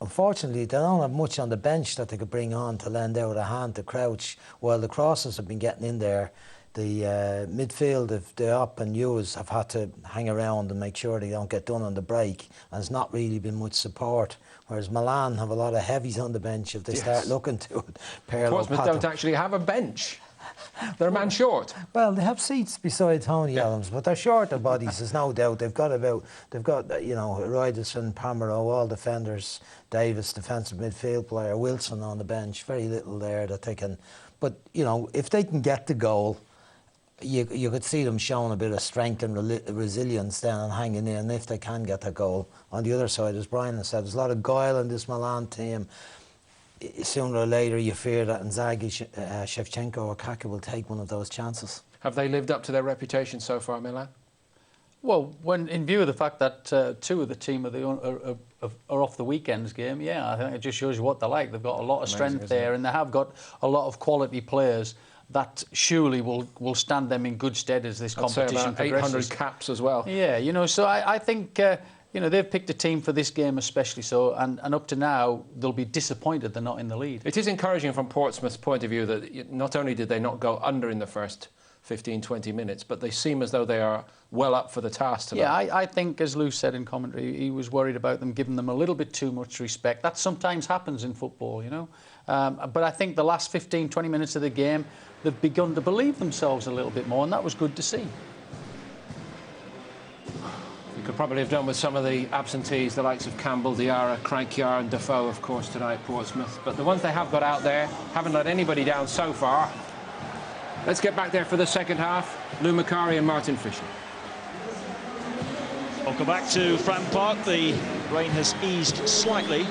Unfortunately, they don't have much on the bench that they could bring on to lend out a hand to Crouch, while the crosses have been getting in there. The midfield of Diop and Hughes have had to hang around and make sure they don't get done on the break, and there's not really been much support. Whereas Milan have a lot of heavies on the bench if they start looking to it. Portsmouth don't actually have a bench. They're a man short. Well, they have seats beside Tony Adams, but they're short of bodies, there's no doubt. They've got, you know, Ryderson, Pomeroy, all defenders, Davis, defensive midfield player, Wilson on the bench, very little there that they can... But, you know, if they can get the goal, you could see them showing a bit of strength and resilience then and hanging in if they can get the goal. On the other side, as Brian has said, there's a lot of guile in this Milan team. Sooner or later, you fear that Inzaghi, Shevchenko or Kaká will take one of those chances. Have they lived up to their reputation so far, Milan? Well, when in view of the fact that two of the team are off the weekend's game, yeah, I think it just shows you what they're like. They've got a lot of strength there, and they have got a lot of quality players that surely will stand them in good stead as this competition progresses. 800 caps as well. Yeah, you know, so I think, you know, they've picked a team for this game especially so, and up to now, they'll be disappointed they're not in the lead. It is encouraging from Portsmouth's point of view that not only did they not go under in the first 15, 20 minutes, but they seem as though they are well up for the task today. Yeah, I think, as Lou said in commentary, he was worried about them giving them a little bit too much respect. That sometimes happens in football, you know. But I think the last 15, 20 minutes of the game, they've begun to believe themselves a little bit more, and that was good to see. You could probably have done with some of the absentees, the likes of Campbell, Diarra, Crankyard and Defoe, of course, tonight, Portsmouth. But the ones they have got out there haven't let anybody down so far. Let's get back there for the second half. Lou Macari and Martin Fisher. Welcome back to Fratton Park. The rain has eased slightly.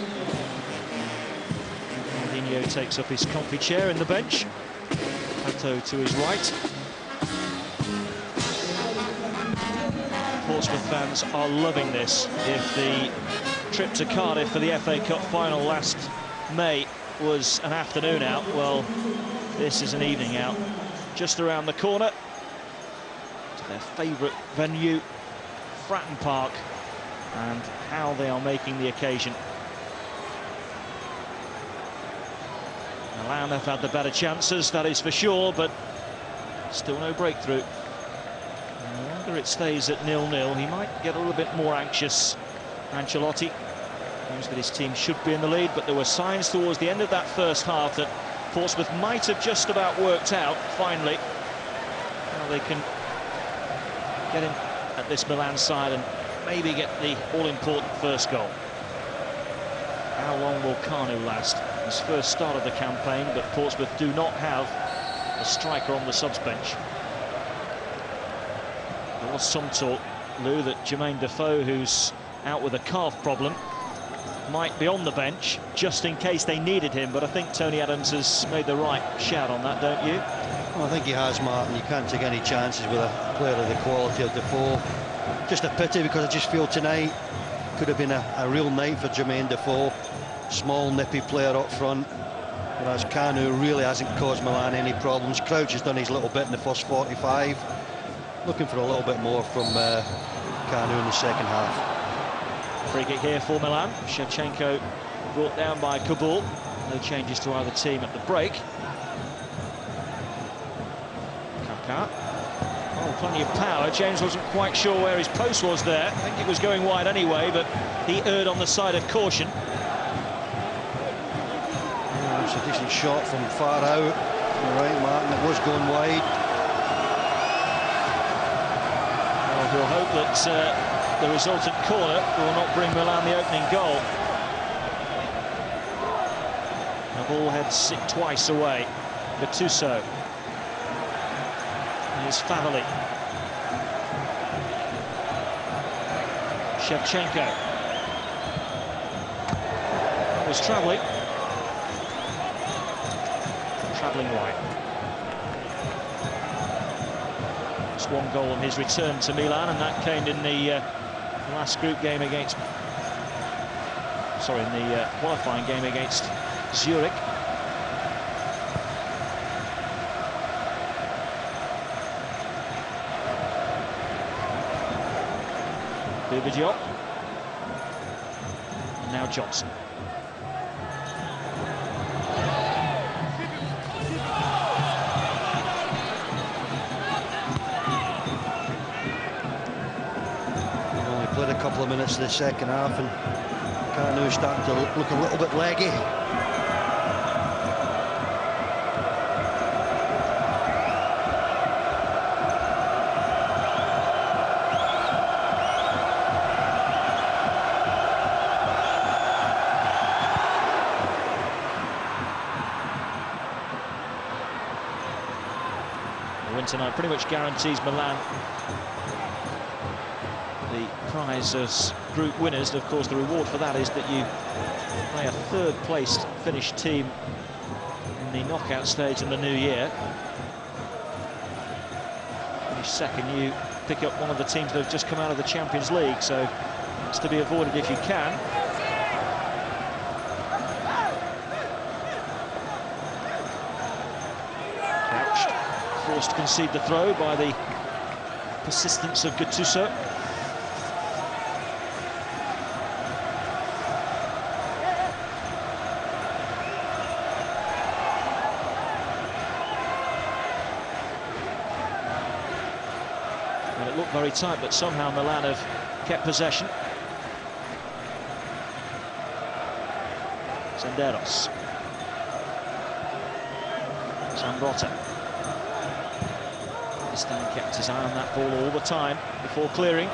Mourinho takes up his comfy chair in the bench. Pato to his right. Portsmouth fans are loving this. If the trip to Cardiff for the FA Cup final last May was an afternoon out, well, this is an evening out. Just around the corner to their favourite venue, Fratton Park, and how they are making the occasion. Milan have had the better chances, that is for sure, but still no breakthrough. And the longer it stays at 0-0, he might get a little bit more anxious. Ancelotti knows that his team should be in the lead, but there were signs towards the end of that first half that Portsmouth might have just about worked out, finally, how they can get in at this Milan side and maybe get the all-important first goal. How long will Kanu last? His first start of the campaign, but Portsmouth do not have a striker on the subs bench. There was some talk, Lou, that Jermaine Defoe, who's out with a calf problem, might be on the bench just in case they needed him, but I think Tony Adams has made the right shout on that, don't you? Well, I think he has, Martin. You can't take any chances with a player of the quality of Defoe. Just a pity, because I just feel tonight could have been a real night for Jermaine Defoe. Small, nippy player up front, whereas Kanu really hasn't caused Milan any problems. Crouch has done his little bit in the first 45. Looking for a little bit more from Kanu in the second half. Free kick here for Milan. Shevchenko brought down by Kabul. No changes to either team at the break. Kaká. Oh, plenty of power. James wasn't quite sure where his post was there. I think it was going wide anyway, but he erred on the side of caution. Yeah, it's a decent shot from far out. You're right, Martin, it was going wide. Well, we'll hope that the resultant corner will not bring Milan the opening goal. The ball heads it twice away. Gattuso. Here's Favalli. Shevchenko. Was travelling wide. Just one goal on his return to Milan, and that came in the last group game against, in the qualifying game against Zurich. Bouba Diop. And now Johnson. Played a couple of minutes of the second half, and Kanu starting to look a little bit leggy. The win tonight pretty much guarantees Milan the prize as group winners, and of course the reward for that is that you play a third-placed Finnish team in the knockout stage in the new year. Finish second, you pick up one of the teams that have just come out of the Champions League, so it's to be avoided if you can. Crouched, forced to concede the throw by the persistence of Gattuso. It looked very tight, but somehow Milan have kept possession. Senderos. Zambrotta. Stan kept his eye on that ball all the time before clearing.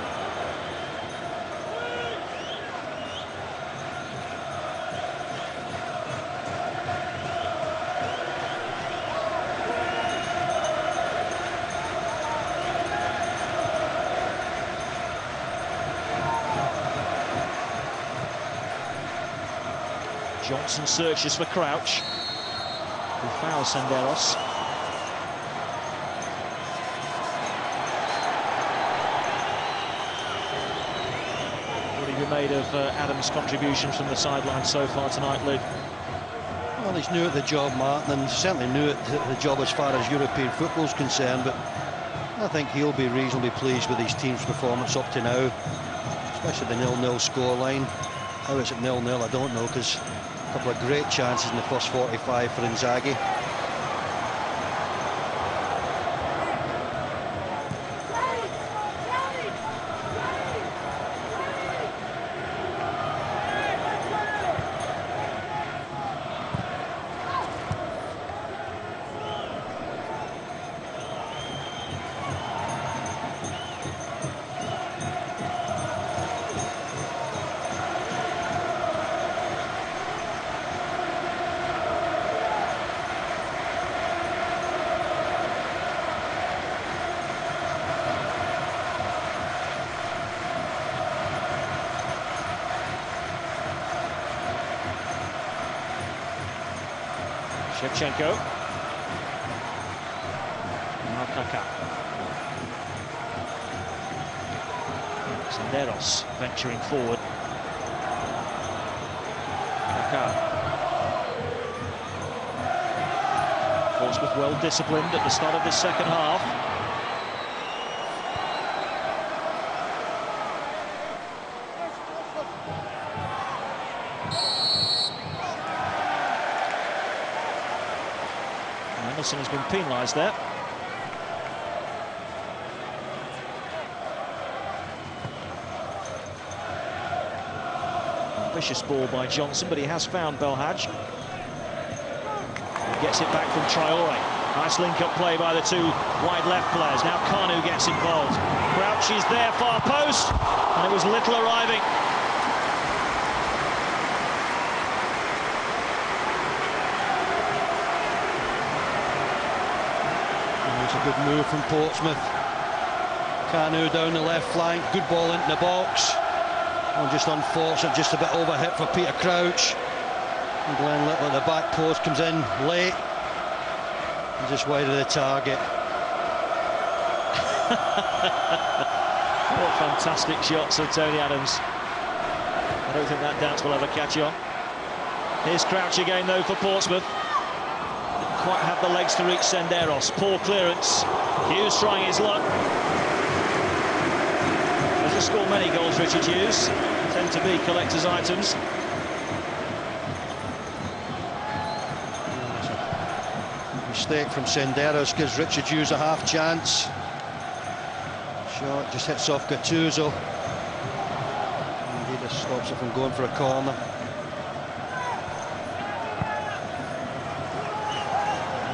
Johnson searches for Crouch, who fouls Senderos. What have you made of Adams' contributions from the sideline so far tonight, Lou? Well, he's new at the job, Martin, and certainly new at the job as far as European football is concerned, but I think he'll be reasonably pleased with his team's performance up to now, especially the 0-0 scoreline. How is it 0-0? I don't know, because a couple of great chances in the first 45 for Inzaghi. Shevchenko. Now Kaká. Senderos venturing forward. Kaká. Portsmouth well disciplined at the start of the second half. Emerson has been penalised there. Vicious ball by Johnson, but he has found Belhaj. He gets it back from Traore. Nice link-up play by the two wide left players. Now Kanu gets involved. Crouch is there, far post, and it was Little arriving. It's a good move from Portsmouth. Kanu down the left flank, good ball into the box. Oh, just unfortunate, just a bit overhit for Peter Crouch. And Glenn Little at the back post comes in late. And just wide of the target. What fantastic shots of Tony Adams. I don't think that dance will ever catch on. Here's Crouch again though for Portsmouth. Didn't quite have the legs to reach Senderos. Poor clearance. Hughes trying his luck. Doesn't score many goals, Richard Hughes. Tend to be collector's items. Mistake from Senderos gives Richard Hughes a half chance. Shot just hits off Gattuso. And he just stops it from going for a corner.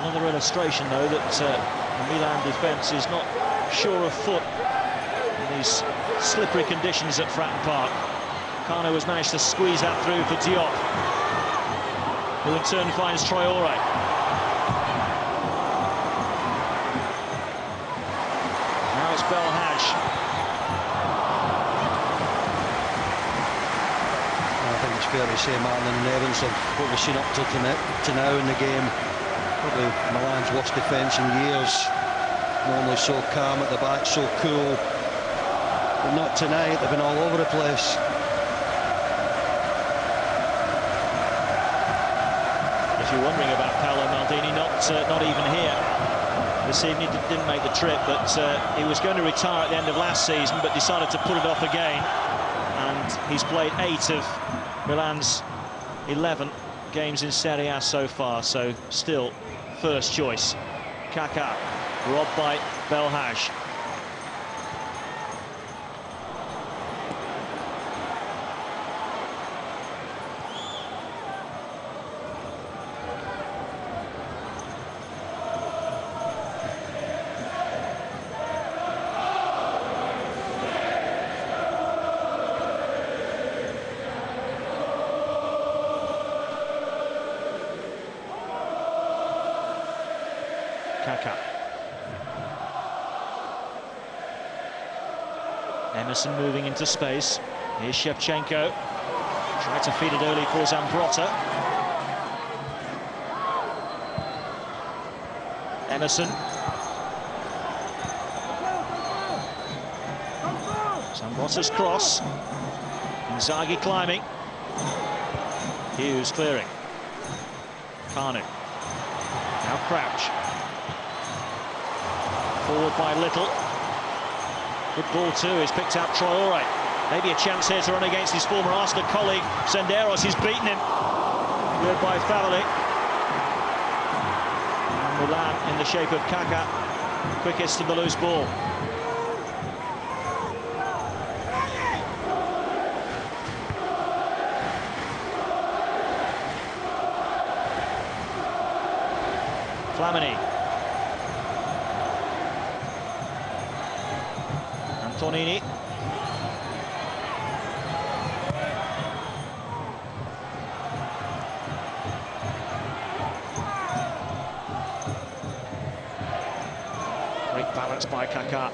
Another illustration, though, that the Milan defence is not sure of foot in these slippery conditions at Fratton Park. Kanu has managed to squeeze that through for Diop, who in turn finds Traore. Now it's Belhaj. I think it's fair to say, Martin, in evidence of what we've seen up to now in the game, probably Milan's worst defence in years. Normally so calm at the back, so cool. But not tonight, they've been all over the place. If you're wondering about Paolo Maldini, not even here this evening. He didn't make the trip, but he was going to retire at the end of last season, but decided to put it off again. And he's played 8 of Milan's 11 games in Serie A so far, so still first choice. Kaká, robbed by Belhaj. Kaká. Emerson moving into space. Here's Shevchenko. Tried to feed it early for Zambrotta. Emerson. Zambrotta's cross. Inzaghi climbing. Hughes clearing. Kanu. Now Crouch. Forward by Little. Good ball too, he's picked out Traore. Maybe a chance here to run against his former Arsenal colleague, Senderos. He's beaten him. Good by Favali. And Milan in the shape of Kaká. Quickest to the loose ball. Flamini. Antonini. Great balance by Kaká.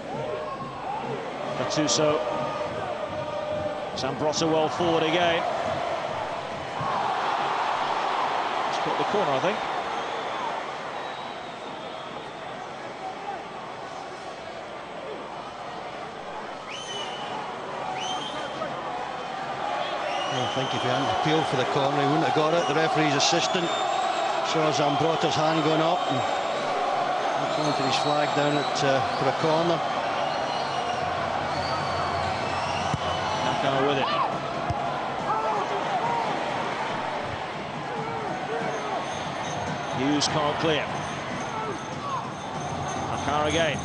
Gattuso. Zambrotta well forward again. Just got the corner, I think. I think if he hadn't appealed for the corner, he wouldn't have got it. The referee's assistant saw Zambrotta's hand going up and pointed his flag down for a corner. Nakar with it. Hughes can't clear. Nakar again.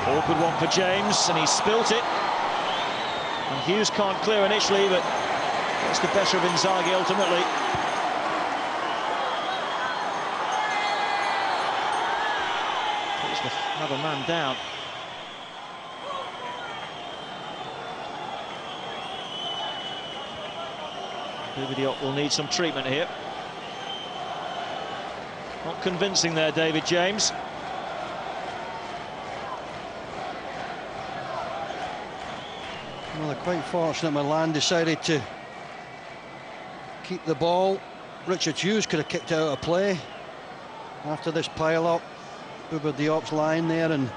Awkward one for James, and he spilt it. And Hughes can't clear initially, but gets the better of Inzaghi ultimately. Puts another man down. Bouba Diop will need some treatment here. Not convincing there, David James. Well, they're quite fortunate Milan decided to keep the ball. Richard Hughes could have kicked out of play after this pile-up. Bouba Diop's lying there and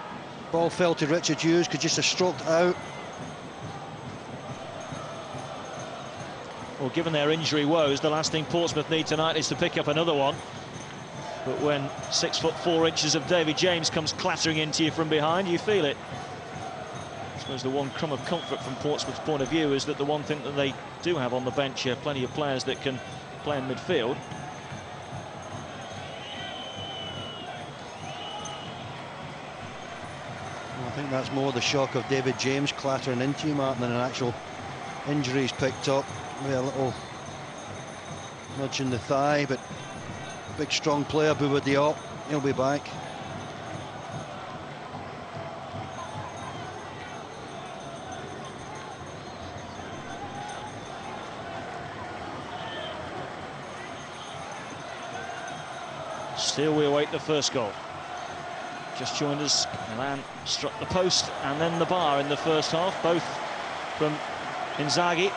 ball fell to Richard Hughes, could just have stroked out. Well, given their injury woes, the last thing Portsmouth need tonight is to pick up another one. But when 6'4" of David James comes clattering into you from behind, you feel it. I suppose the one crumb of comfort from Portsmouth's point of view is that the one thing that they do have on the bench here, plenty of players that can play in midfield. Well, I think that's more the shock of David James clattering into you, Martin, than an actual injury he's picked up. Maybe a little nudge in the thigh, but big strong player, Bouba Diop, he'll be back. Still we await the first goal. Just joined us, Milan struck the post and then the bar in the first half, both from Inzaghi.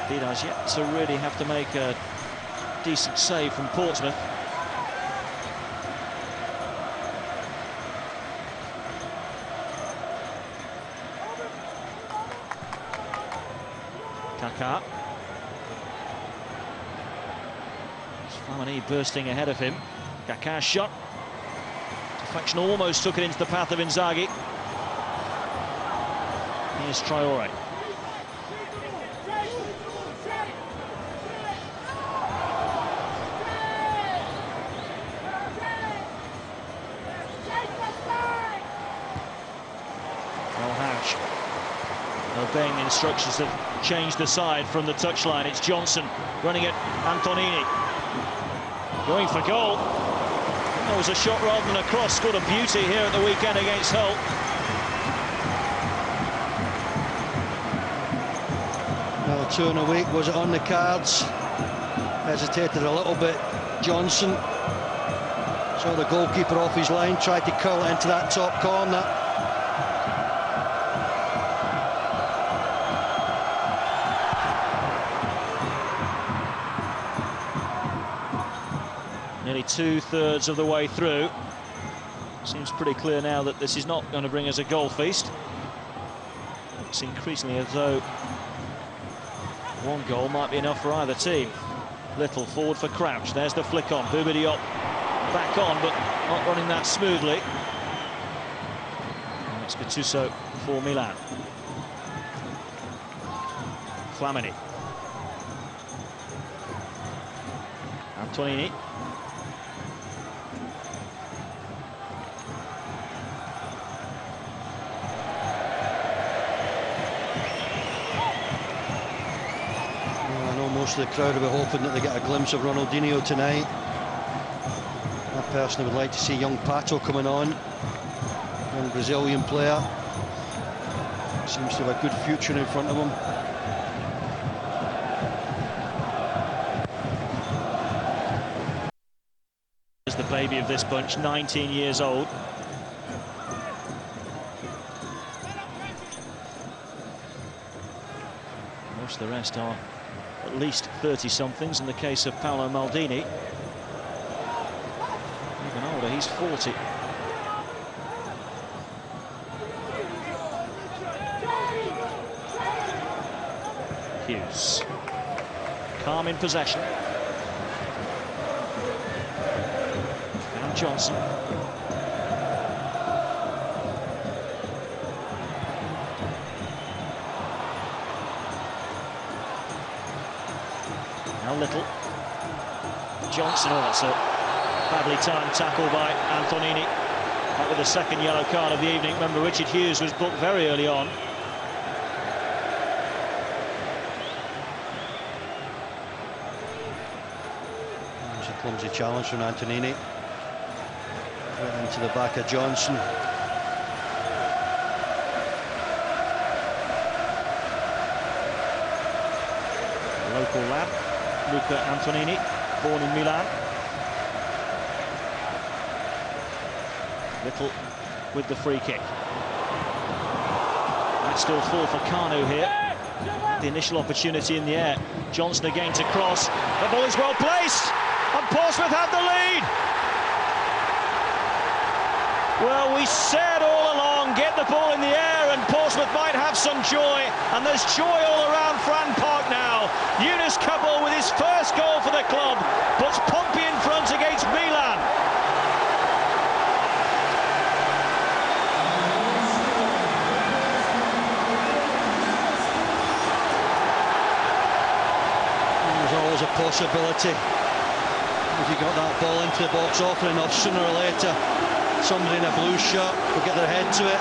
Vida's yet to really have to make a decent save from Portsmouth. Kaká. Flamini bursting ahead of him. Kaká's shot. Deflection almost took it into the path of Inzaghi. Here's Traoré. Obeying the instructions have changed the side from the touchline. It's Johnson running at Antonini. Going for goal. That was a shot rather than a cross. Scored a beauty here at the weekend against Hull. Another 2 in a week, was it on the cards? Hesitated a little bit, Johnson. Saw the goalkeeper off his line, tried to curl it into that top corner. Nearly 2/3 of the way through. Seems pretty clear now that this is not going to bring us a goal feast. It's increasingly as though one goal might be enough for either team. Little forward for Crouch. There's the flick on. Bouba Diop back on, but not running that smoothly. And it's Gattuso for Milan. Flamini. Antonini. Most of the crowd will be hoping that they get a glimpse of Ronaldinho tonight. I personally would like to see young Pato coming on, young Brazilian player. Seems to have a good future in front of him. Is the baby of this bunch, 19 years old. Most of the rest are at least 30-somethings in the case of Paolo Maldini. Even older, he's 40. Hughes. Calm in possession. Now Johnson. Now Little. Johnson, oh, that's a badly timed tackle by Antonini. That with the second yellow card of the evening. Remember, Richard Hughes was booked very early on. There's a clumsy challenge from Antonini. Right into the back of Johnson. Local lad, Luca Antonini, born in Milan. Little with the free kick. Might still fall for Kanu here. The initial opportunity in the air. Johnson again to cross. The ball is well placed, and Portsmouth have the lead. Well, we said all along, get the ball in the air and Portsmouth might have some joy, and there's joy all around Fran Park now. Yunus Kabul with his first goal for the club puts Pompey in front against Milan. There's always a possibility. If you got that ball into the box often enough, sooner or later somebody in a blue shirt will get their head to it.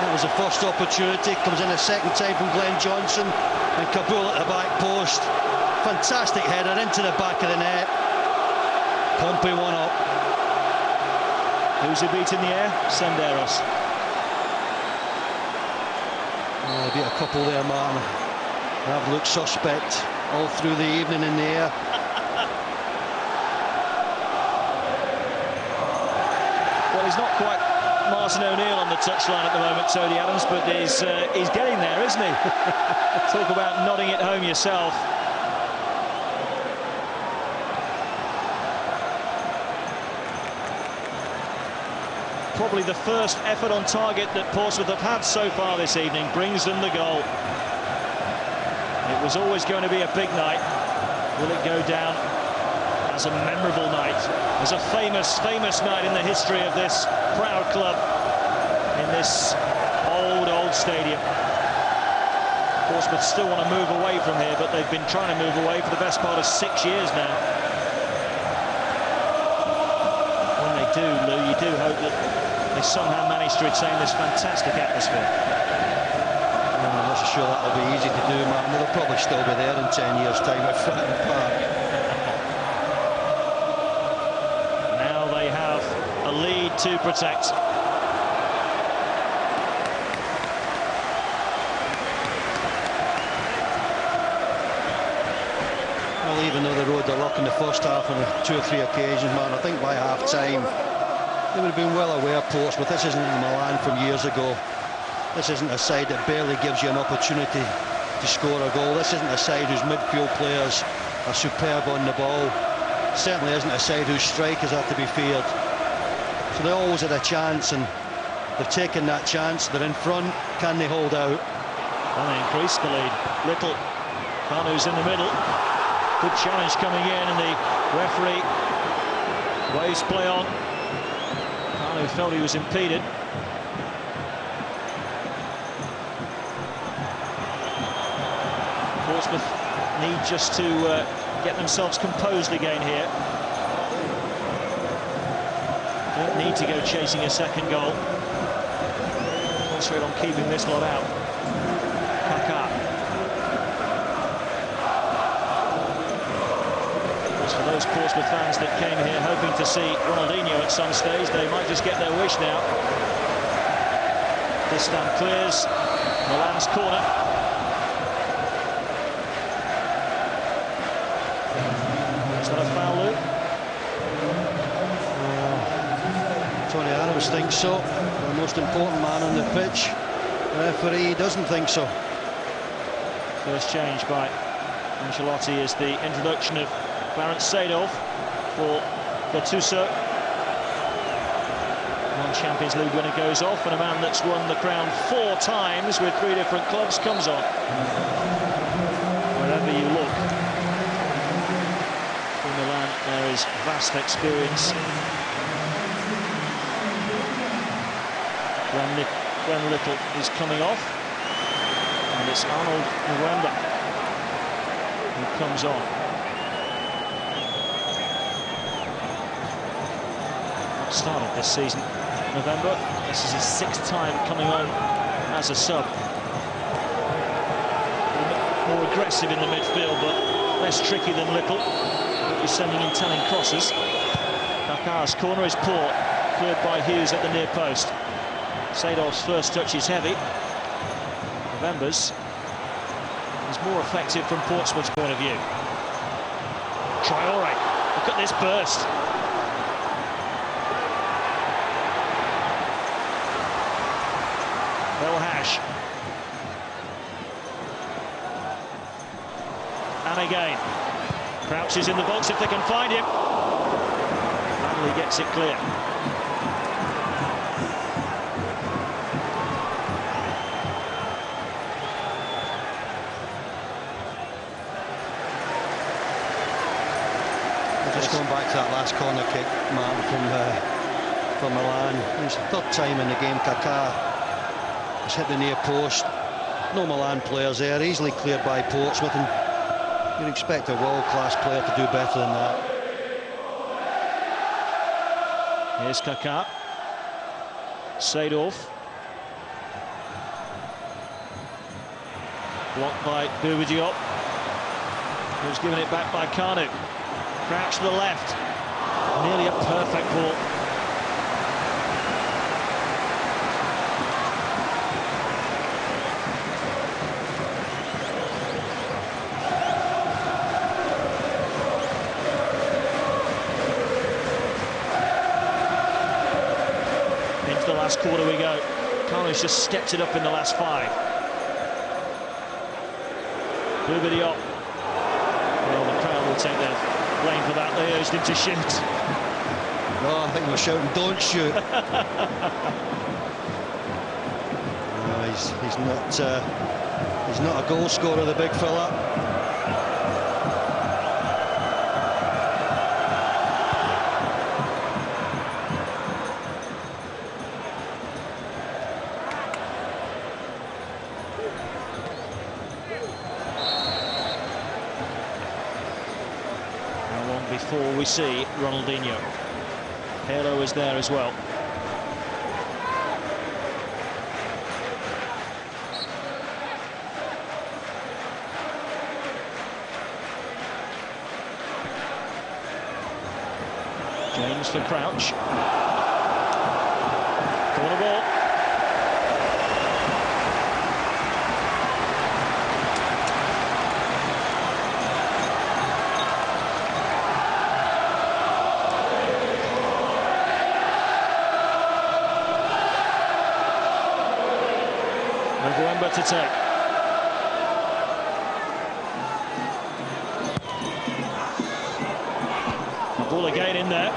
That was the first opportunity. Comes in a second time from Glenn Johnson, and Kabul at the back post. Fantastic header into the back of the net. Pompey 1 up. Who's he beat in the air? Senderos. Oh, beat a couple there, Martin. They have looked suspect all through the evening in the air. Well, he's not quite Martin O'Neill on the touchline at the moment, Tony Adams, but he's getting there, isn't he? Talk about nodding it home yourself. Probably the first effort on target that Portsmouth have had so far this evening brings them the goal. It was always going to be a big night. Will it go down as a memorable night, as a famous night in the history of this proud club in this old stadium? Portsmouth still want to move away from here, but they've been trying to move away for the best part of 6 years now. When they do, Lou, you do hope that they somehow manage to retain this fantastic atmosphere. I'm not so sure that'll be easy to do, Martin. They'll probably still be there in 10 years' time at Fratton Park. Now they have a lead to protect. Well, even though they rode the luck in the first half on 2 or 3 occasions, man, I think by half-time they would have been well aware, Portsmouth, this isn't Milan from years ago. This isn't a side that barely gives you an opportunity to score a goal. This isn't a side whose midfield players are superb on the ball. Certainly isn't a side whose strikers are to be feared. So they always had a chance, and they've taken that chance. They're in front. Can they hold out? And they increase the lead. Little. Kanu's in the middle. Good challenge coming in, and the referee waves play on. Kanu felt he was impeded. Portsmouth need just to get themselves composed again here. Don't need to go chasing a second goal. Concentrate on keeping this lot out. Kaká. For those Portsmouth fans that came here hoping to see Ronaldinho at some stage, they might just get their wish now. Distan clears Milan's corner. Is that a foul, Lou? Tony Adams thinks so. The most important man on the pitch. The referee doesn't think so. First change by Ancelotti is the introduction of Clarence Seedorf for Gattuso. One Champions League winner goes off, and a man that's won the crown 4 times with 3 different clubs comes on. wherever you look, in Milan there is vast experience. Glenn Little is coming off, and it's Arnold Muwemba who comes on. Started this season, November. This is his 6th time coming on as a sub. More aggressive in the midfield, but less tricky than Little. He's sending in telling crosses. Kaká's corner is poor, cleared by Hughes at the near post. Seedorf's first touch is heavy. November's is more effective from Portsmouth's point of view. Traore, look at this burst. Belhash. And again. Crouch is in the box if they can find him. Bradley gets it clear. Just going back to that last corner kick, Martin, from Milan. It's the 3rd time in the game Kaká has hit the near post. No Milan players there, easily cleared by Portsmouth, and you'd expect a world-class player to do better than that. Here's Kaká. Seedorf. Blocked by Bouba Diop, who's given it back by Kanu. Crouch to the left. Nearly a perfect ball. Into the last quarter we go. Kanu's just stepped it up in the last 5. Bouba Diop. Well, the crowd will take their blame for that. They urged him to shoot. No, I think they were shouting, "Don't shoot." No, he's not a goal scorer, the big fella. Before we see Ronaldinho. Halo is there as well. James for Crouch. Corner ball. Muwemba to take. The ball again in there.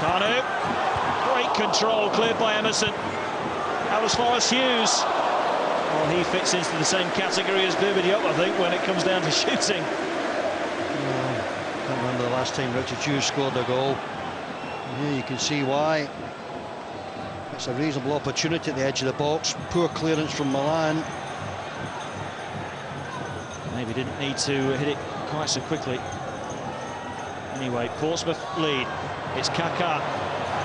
Kanu. Great control, cleared by Emerson. That was Forrest Hughes. Well, he fits into the same category as Bouba Diop, I think, when it comes down to shooting. Can't remember the last time Richard Hughes scored a goal. Yeah, you can see why. It's a reasonable opportunity at the edge of the box. Poor clearance from Milan. Maybe didn't need to hit it quite so quickly. Anyway, Portsmouth lead. It's Kaká.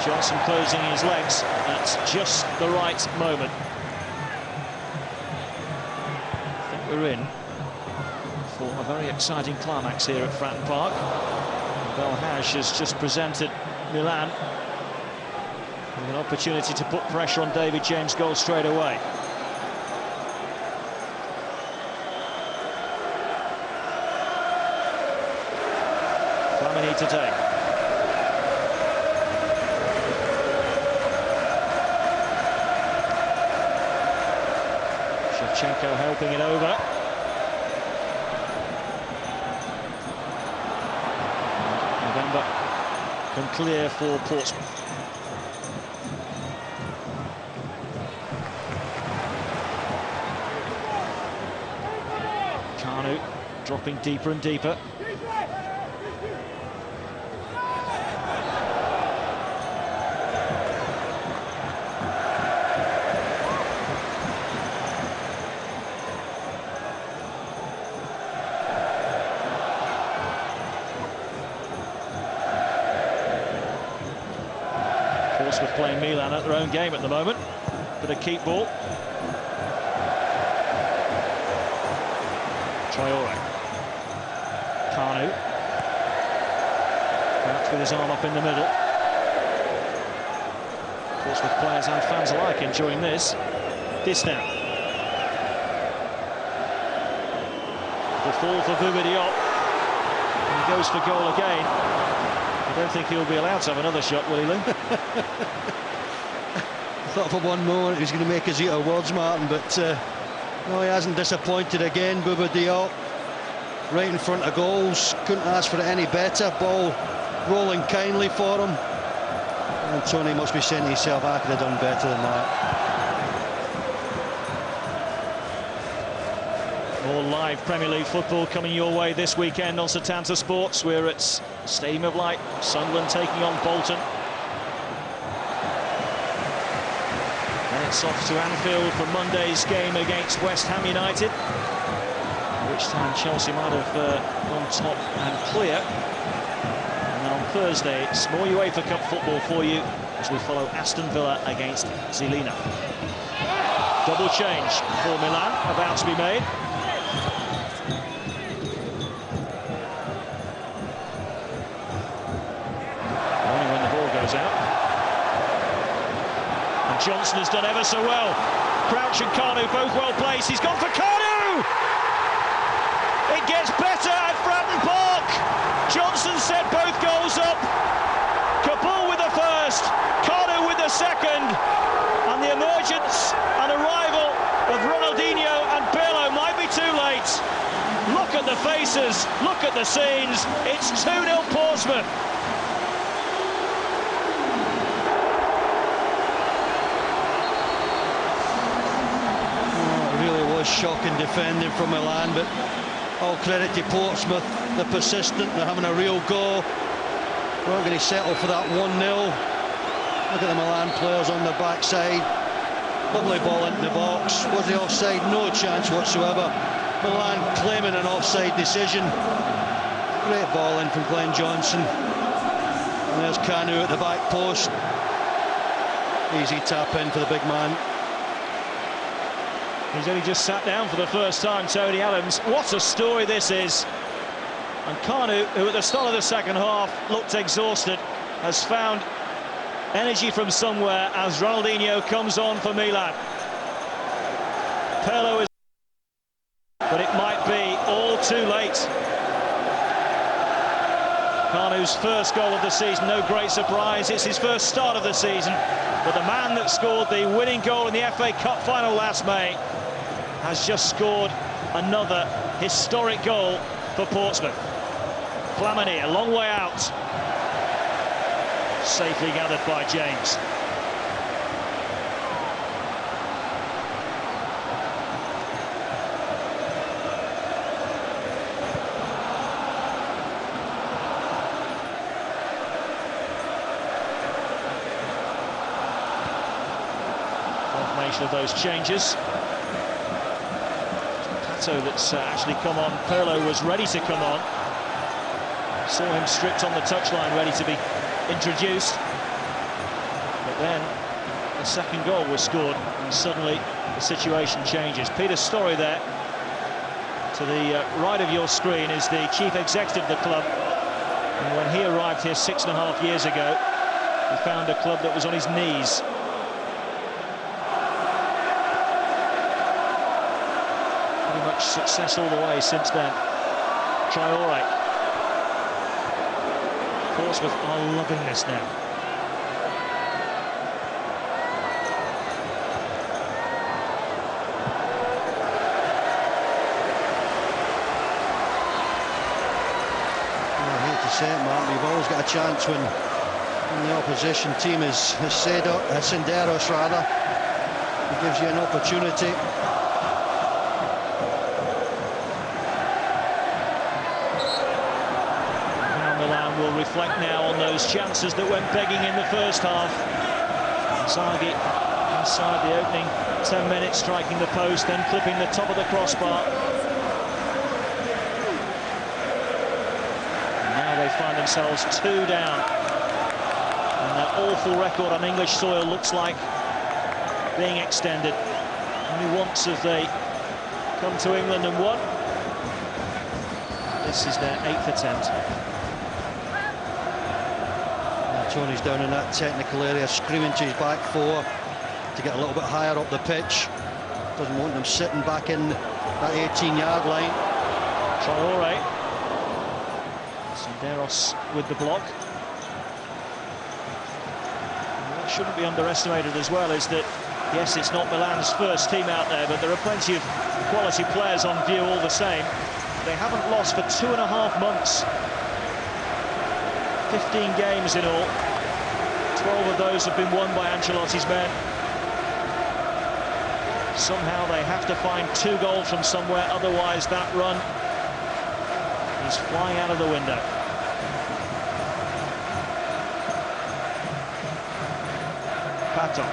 Johnson closing his legs at just the right moment. I think we're in for a very exciting climax here at Fratton Park. Belhash has just presented Milan with an opportunity to put pressure on David James' goal straight away. Flamini to take. Shevchenko helping it over. November can clear for Portsmouth. Kanu dropping deeper and deeper. Portsmouth playing Milan at their own game at the moment. Bit of keep ball. Traore. Kanu. Crouch with his arm up in the middle. Portsmouth players and fans alike enjoying this. Distin. The fall for Bouba Diop. And he goes for goal again. I don't think he'll be allowed to have another shot, will he, Lou? I thought for one moment he was going to make us eat our words, Martin, but no, he hasn't disappointed again. Bouba Diop, right in front of goals, couldn't ask for it any better. Ball rolling kindly for him. And Tony must be saying to himself, I could have done better than that. More live Premier League football coming your way this weekend on Setanta Sports. We're at Stadium of Light, Sunderland taking on Bolton. And it's off to Anfield for Monday's game against West Ham United, which time Chelsea might have gone top and clear. And on Thursday, it's more UEFA Cup football for you as we follow Aston Villa against Žilina. Double change for Milan about to be made. Only when the ball goes out. And Johnson has done ever so well. Crouch and Kanu both well placed. He's gone for Kanu! It gets better at Fratton Park. Johnson set both goals up. Kabul with the first, Kanu with the second. And the emergence and arrival of Ronaldinho and Pirlo might be too late. Look at the faces, look at the scenes. It's 2-0 Portsmouth. Oh, it really was shocking defending from Milan, but all credit to Portsmouth. They're persistent, they're having a real go. We're not going to settle for that 1-0. Look at the Milan players on the backside. Lovely ball into the box. Was the offside? No chance whatsoever. Milan claiming an offside decision. Great ball in from Glenn Johnson. And there's Kanu at the back post. Easy tap in for the big man. He's only just sat down for the first time, Tony Adams. What a story this is. And Kanu, who at the start of the second half looked exhausted, has found energy from somewhere as Ronaldinho comes on for Milan. Pirlo is... but it might be all too late. Kanu's first goal of the season, no great surprise. It's his first start of the season. But the man that scored the winning goal in the FA Cup final last May has just scored another historic goal for Portsmouth. Flamini, a long way out. Safely gathered by James. Confirmation of those changes. Pato that's actually come on. Pirlo was ready to come on. Saw him stripped on the touchline, ready to be introduced. But then the second goal was scored, and suddenly the situation changes. Peter Storey there, to the right of your screen, is the chief executive of the club. And when he arrived here 6.5 years ago, he found a club that was on his knees. Pretty much success all the way since then. Traore. Portsmouth are loving this now. I hate to say it, Martin, you've always got a chance when the opposition team is Senderos rather. It gives you an opportunity. reflect now on those chances that went begging in the first half. Inzaghi inside the opening 10 minutes, striking the post, then clipping the top of the crossbar. And now they find themselves 2 down. And that awful record on English soil looks like being extended. Only once have they come to England and won. This is their 8th attempt. Tony's down in that technical area, screaming to his back 4 to get a little bit higher up the pitch. Doesn't want them sitting back in that 18-yard line. Traoré. Senderos with the block. And what shouldn't be underestimated as well is that, yes, it's not Milan's first team out there, but there are plenty of quality players on view all the same. They haven't lost for 2.5 months. 15 games in all. 12 of those have been won by Ancelotti's men. Somehow they have to find 2 goals from somewhere, otherwise that run is flying out of the window. Pato.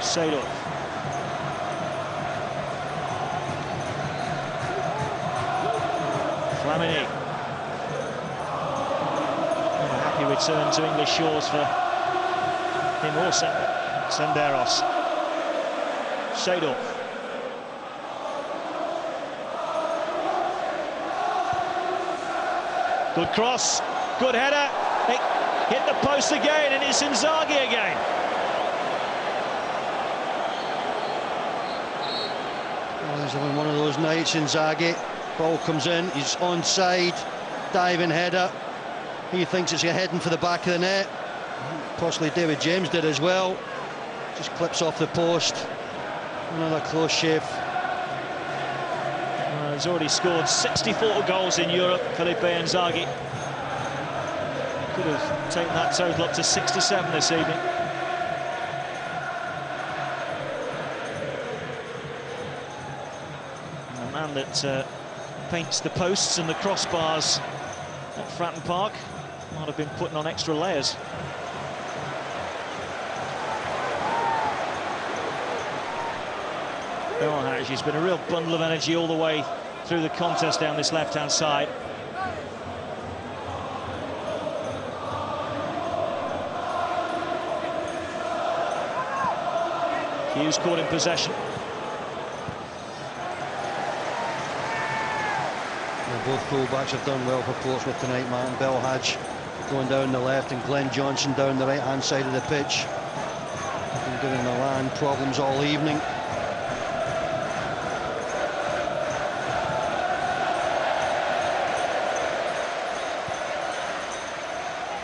Seedorf. Flamini. Not a happy return to English shores for him or Senderos. Seedorf. Good cross, good header. It hit the post again, and it's Inzaghi again. Well, there's only one of those nights. Inzaghi, ball comes in, he's onside, diving header. He thinks it's heading for the back of the net. Possibly David James did as well. Just clips off the post. Another close shave. He's already scored 64 goals in Europe, Felipe Inzaghi. Could have taken that total up to 67 this evening. And the man that paints the posts and the crossbars at Fratton Park might have been putting on extra layers. Belhaj has been a real bundle of energy all the way through the contest down this left-hand side. Hughes caught in possession. Well, both full-backs have done well for Portsmouth tonight, man. Belhaj going down the left and Glenn Johnson down the right-hand side of the pitch. Been giving Milan problems all evening.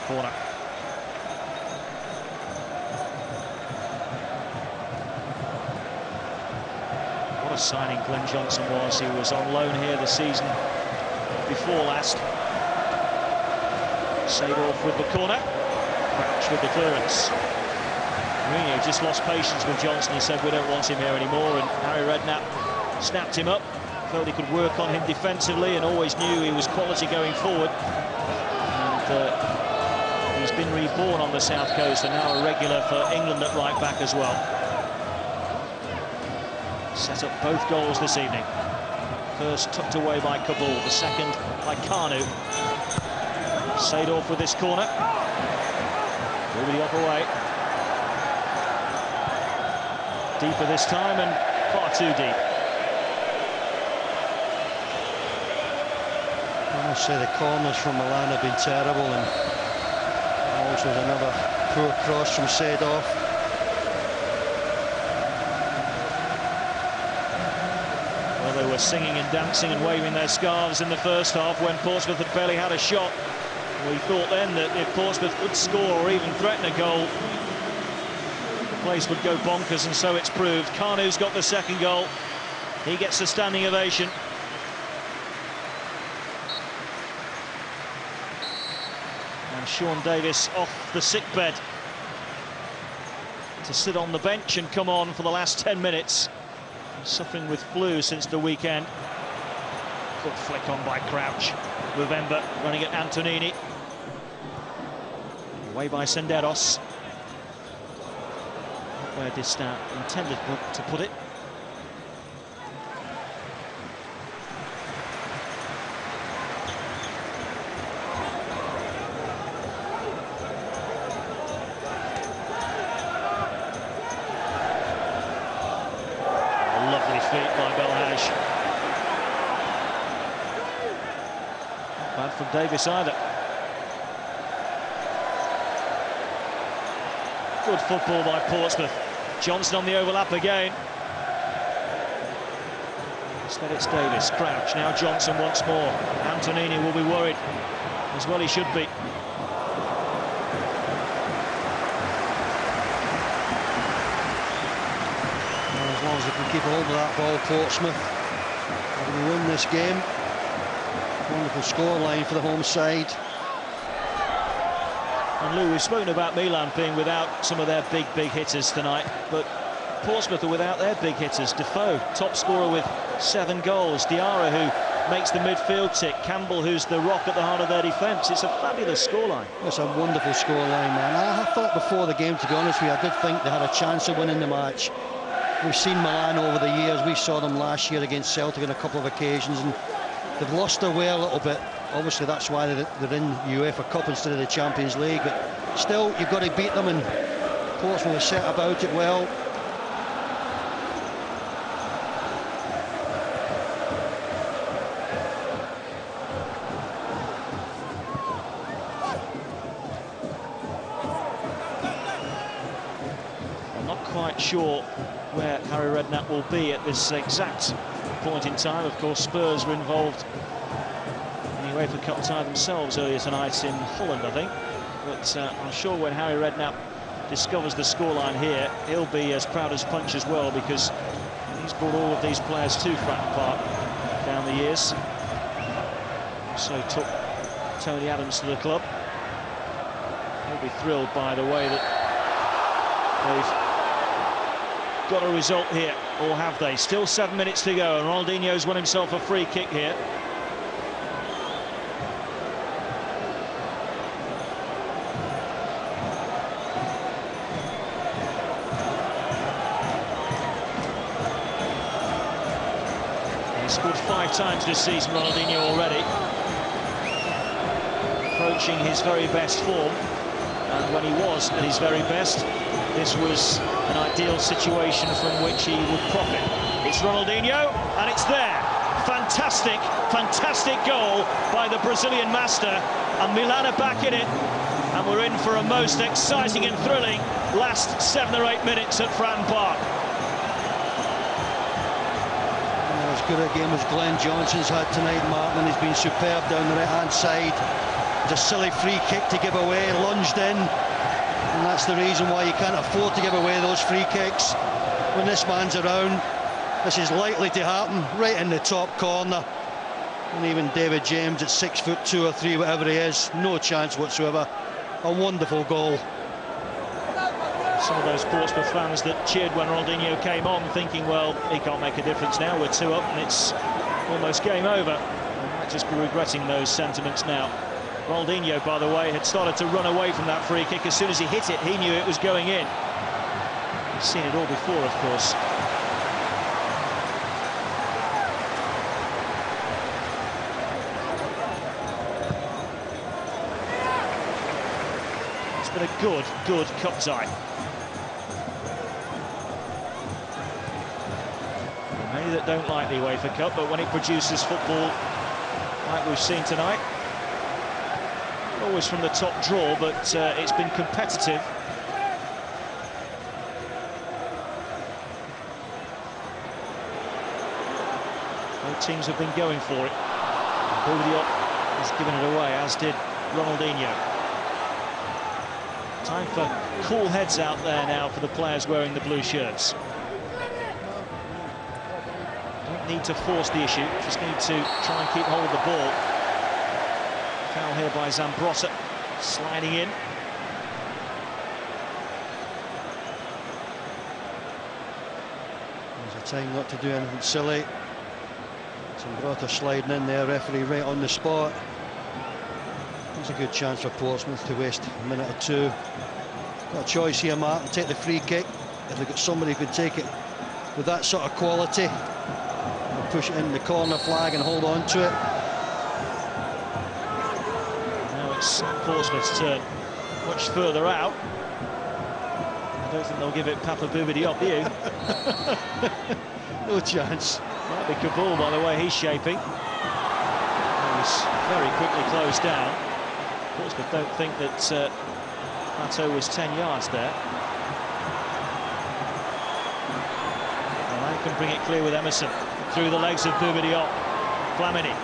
Corner. What a signing Glenn Johnson was. He was on loan here the season before last. Seedorf with the corner. Crouch with the clearance. Mourinho just lost patience with Johnson. He said, we don't want him here anymore, and Harry Redknapp snapped him up. Felt he could work on him defensively and always knew he was quality going forward. And he's been reborn on the South Coast and now a regular for England at right back as well. Set up both goals this evening. First tucked away by Kabul, the second by Kanu. Seedorf with this corner. Over the upper way. Deeper this time and far too deep. I must say the corners from Milan have been terrible, and also another poor cross from Seedorf. Well, they were singing and dancing and waving their scarves in the first half when Portsmouth had barely had a shot. We thought then that if Portsmouth would score or even threaten a goal, the place would go bonkers, and so it's proved. Kanu's got the second goal. He gets a standing ovation. And Sean Davis off the sickbed to sit on the bench and come on for the last 10 minutes. suffering with flu since the weekend. Good flick on by Crouch. Movember running at Antonini. Away by Senderos. Not where Distin intended to put it. Lovely feet by Belhaj. Not bad from Davis either. Good football by Portsmouth. Johnson on the overlap again. Instead it's Davis. Crouch, now Johnson once more. Antonini will be worried. As well he should be. As long as they can keep hold of that ball, Portsmouth will win this game. Wonderful scoreline for the home side. And Lou, we've spoken about Milan being without some of their big hitters tonight, but Portsmouth are without their big hitters. Defoe, top scorer with 7 goals. Diarra, who makes the midfield tick. Campbell, who's the rock at the heart of their defence. It's a fabulous scoreline. It's a wonderful scoreline, man. I thought before the game, to be honest with you, I did think they had a chance of winning the match. We've seen Milan over the years. We saw them last year against Celtic on a couple of occasions, and they've lost their way a little bit. Obviously, that's why they're in UEFA Cup instead of the Champions League. But still, you've got to beat them, and Portsmouth have set about it well. I'm not quite sure where Harry Redknapp will be at this exact point in time. Of course, Spurs were involved in the UEFA Cup tie themselves earlier tonight in Holland, I think. But I'm sure when Harry Redknapp discovers the scoreline here, he'll be as proud as Punch as well, because he's brought all of these players to Fratton Park down the years. So took Tony Adams to the club. He'll be thrilled by the way that they've got a result here, or have they? Still 7 minutes to go, and Ronaldinho's won himself a free kick here. He's scored 5 times this season, Ronaldinho, already. Approaching his very best form, and when he was at his very best, this was an ideal situation from which he would profit. It's Ronaldinho, and it's there. Fantastic, fantastic goal by the Brazilian master, and Milan are back in it, and we're in for a most exciting and thrilling last 7 or 8 minutes at Fratton Park. As good a game as Glenn Johnson's had tonight, Martin. He's been superb down the right-hand side. It's a silly free kick to give away, lunged in. And that's the reason why you can't afford to give away those free kicks. When this man's around, this is likely to happen, right in the top corner. And even David James at 6'2" or 3", whatever he is, no chance whatsoever. A wonderful goal. Some of those Portsmouth fans that cheered when Ronaldinho came on, thinking, well, he can't make a difference now, we're 2 up and it's almost game over. They might just be regretting those sentiments now. Ronaldinho, by the way, had started to run away from that free kick. As soon as he hit it, he knew it was going in. He's seen it all before, of course. It's been a good cup tie. Many that don't like the UEFA Cup, but when it produces football like we've seen tonight, always from the top draw, but it's been competitive. Both teams have been going for it. Boudiot has given it away, as did Ronaldinho. Time for cool heads out there now for the players wearing the blue shirts. Don't need to force the issue, just need to try and keep hold of the ball. Foul here by Zambrotta, sliding in. There's The time not to do anything silly. Zimbrota sliding in there, referee right on the spot. That's a good chance for Portsmouth to waste a minute or two. Got a choice here, Martin, take the free kick. If they've got somebody who could take it with that sort of quality, and push it in the corner flag and hold on to it. Now it's Portsmouth's turn, much further out. I don't think they'll give it Papa Bouba-Diop, do you? No chance. Might be Kabul by the way he's shaping. He's very quickly closed down. Portsmouth don't think that Pato was 10 yards there. Milan can bring it clear with Emerson. Through the legs of Bouba-Diop. Flamini.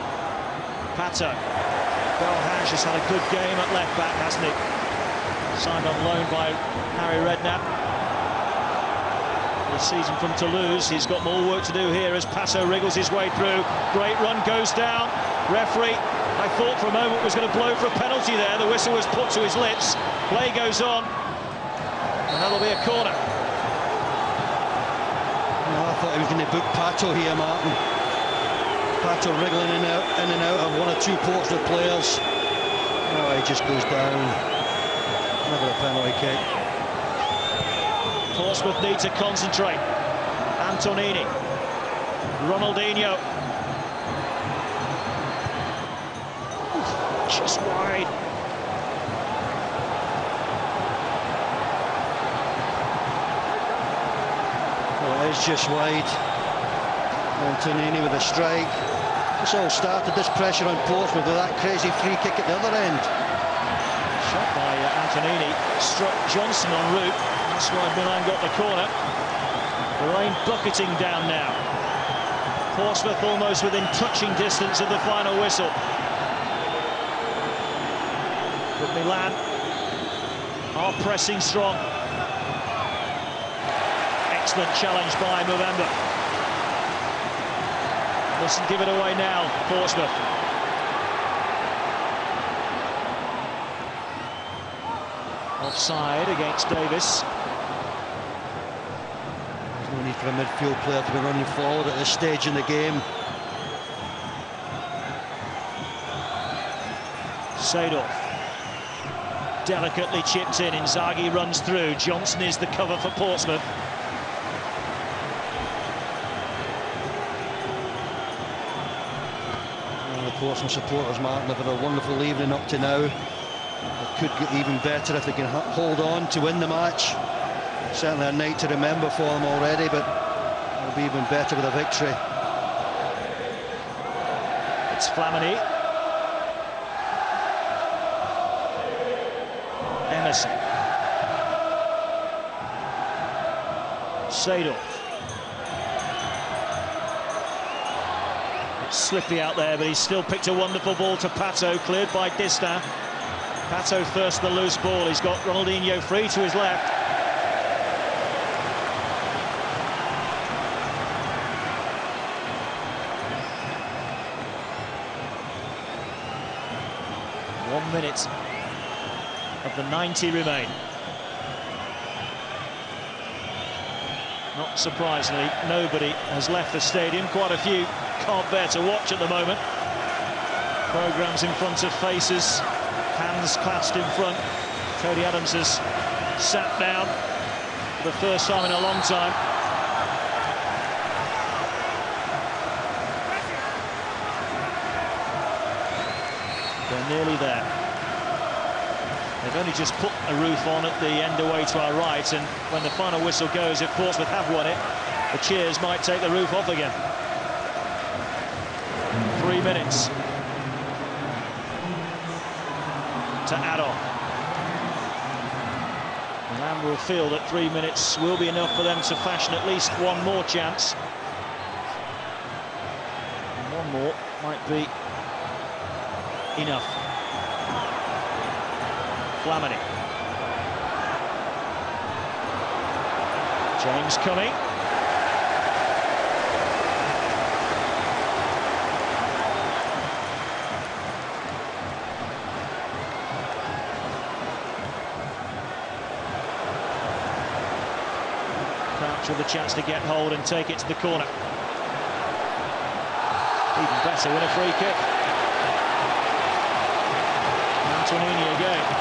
Pato. Belhaj has had a good game at left back, hasn't he? Signed on loan by Harry Redknapp this season from Toulouse. He's got more work to do here as Pato wriggles his way through. Great run, goes down. Referee, I thought for a moment, was going to blow for a penalty there. The whistle was put to his lips. Play goes on, and that'll be a corner. No, I thought he was going to book Pato here, Martin. Pato wriggling in and out of one or two Portsmouth players. Oh, he just goes down. Another penalty kick. Portsmouth need to concentrate. Antonini. Ronaldinho. Just wide. Well, it is just wide. Antonini with a strike. This all started, this pressure on Portsmouth, with that crazy free kick at the other end. Shot by Antonini, struck Johnson en route. That's why Milan got the corner. The rain bucketing down now. Portsmouth almost within touching distance of the final whistle. But Milan are pressing strong. Excellent challenge by Movember. Mustn't give it away now, Portsmouth. Offside against Davis. There's no need for a midfield player to be running forward at this stage in the game. Seedorf. Delicately chipped in. Inzaghi runs through. Johnson is the cover for Portsmouth. The Portsmouth supporters, Martin, have had a wonderful evening up to now. It could get even better if they can hold on to win the match. Certainly a night to remember for them already, but it'll be even better with a victory. It's Flamini. Emerson. Seedorf. It's slippy out there, but he's still picked a wonderful ball to Pato, cleared by Distin. Pato first the loose ball. He's got Ronaldinho free to his left. One minute of the 90 remain. Not surprisingly, nobody has left the stadium. Quite a few can't bear to watch at the moment. Programmes in front of faces, hands clasped in front. Cody Adams has sat down for the first time in a long time. They're nearly there. They've only just put a roof on at the end away to our right, and when the final whistle goes, if Portsmouth have won it, the cheers might take the roof off again. 3 minutes to add on. Milan will feel that 3 minutes will be enough for them to fashion at least one more chance. And one more might be enough. Flamini. James coming. with a chance to get hold and take it to the corner. Even better with a free kick. Antonini again.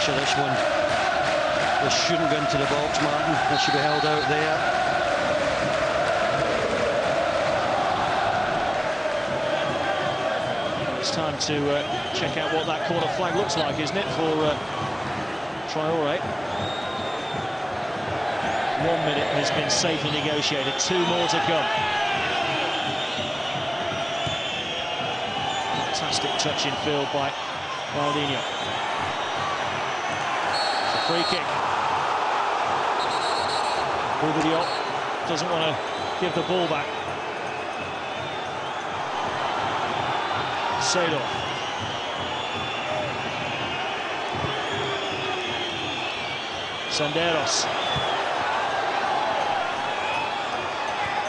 Of this one. This shouldn't go into the box, Martin. This should be held out there. It's time to check out what that corner flag looks like, isn't it, for Traoré? 1 minute has been safely negotiated, 2 more to come. Fantastic touch in field by Ronaldinho. Free kick. Boudiop doesn't want to give the ball back. Seedorf. Senderos.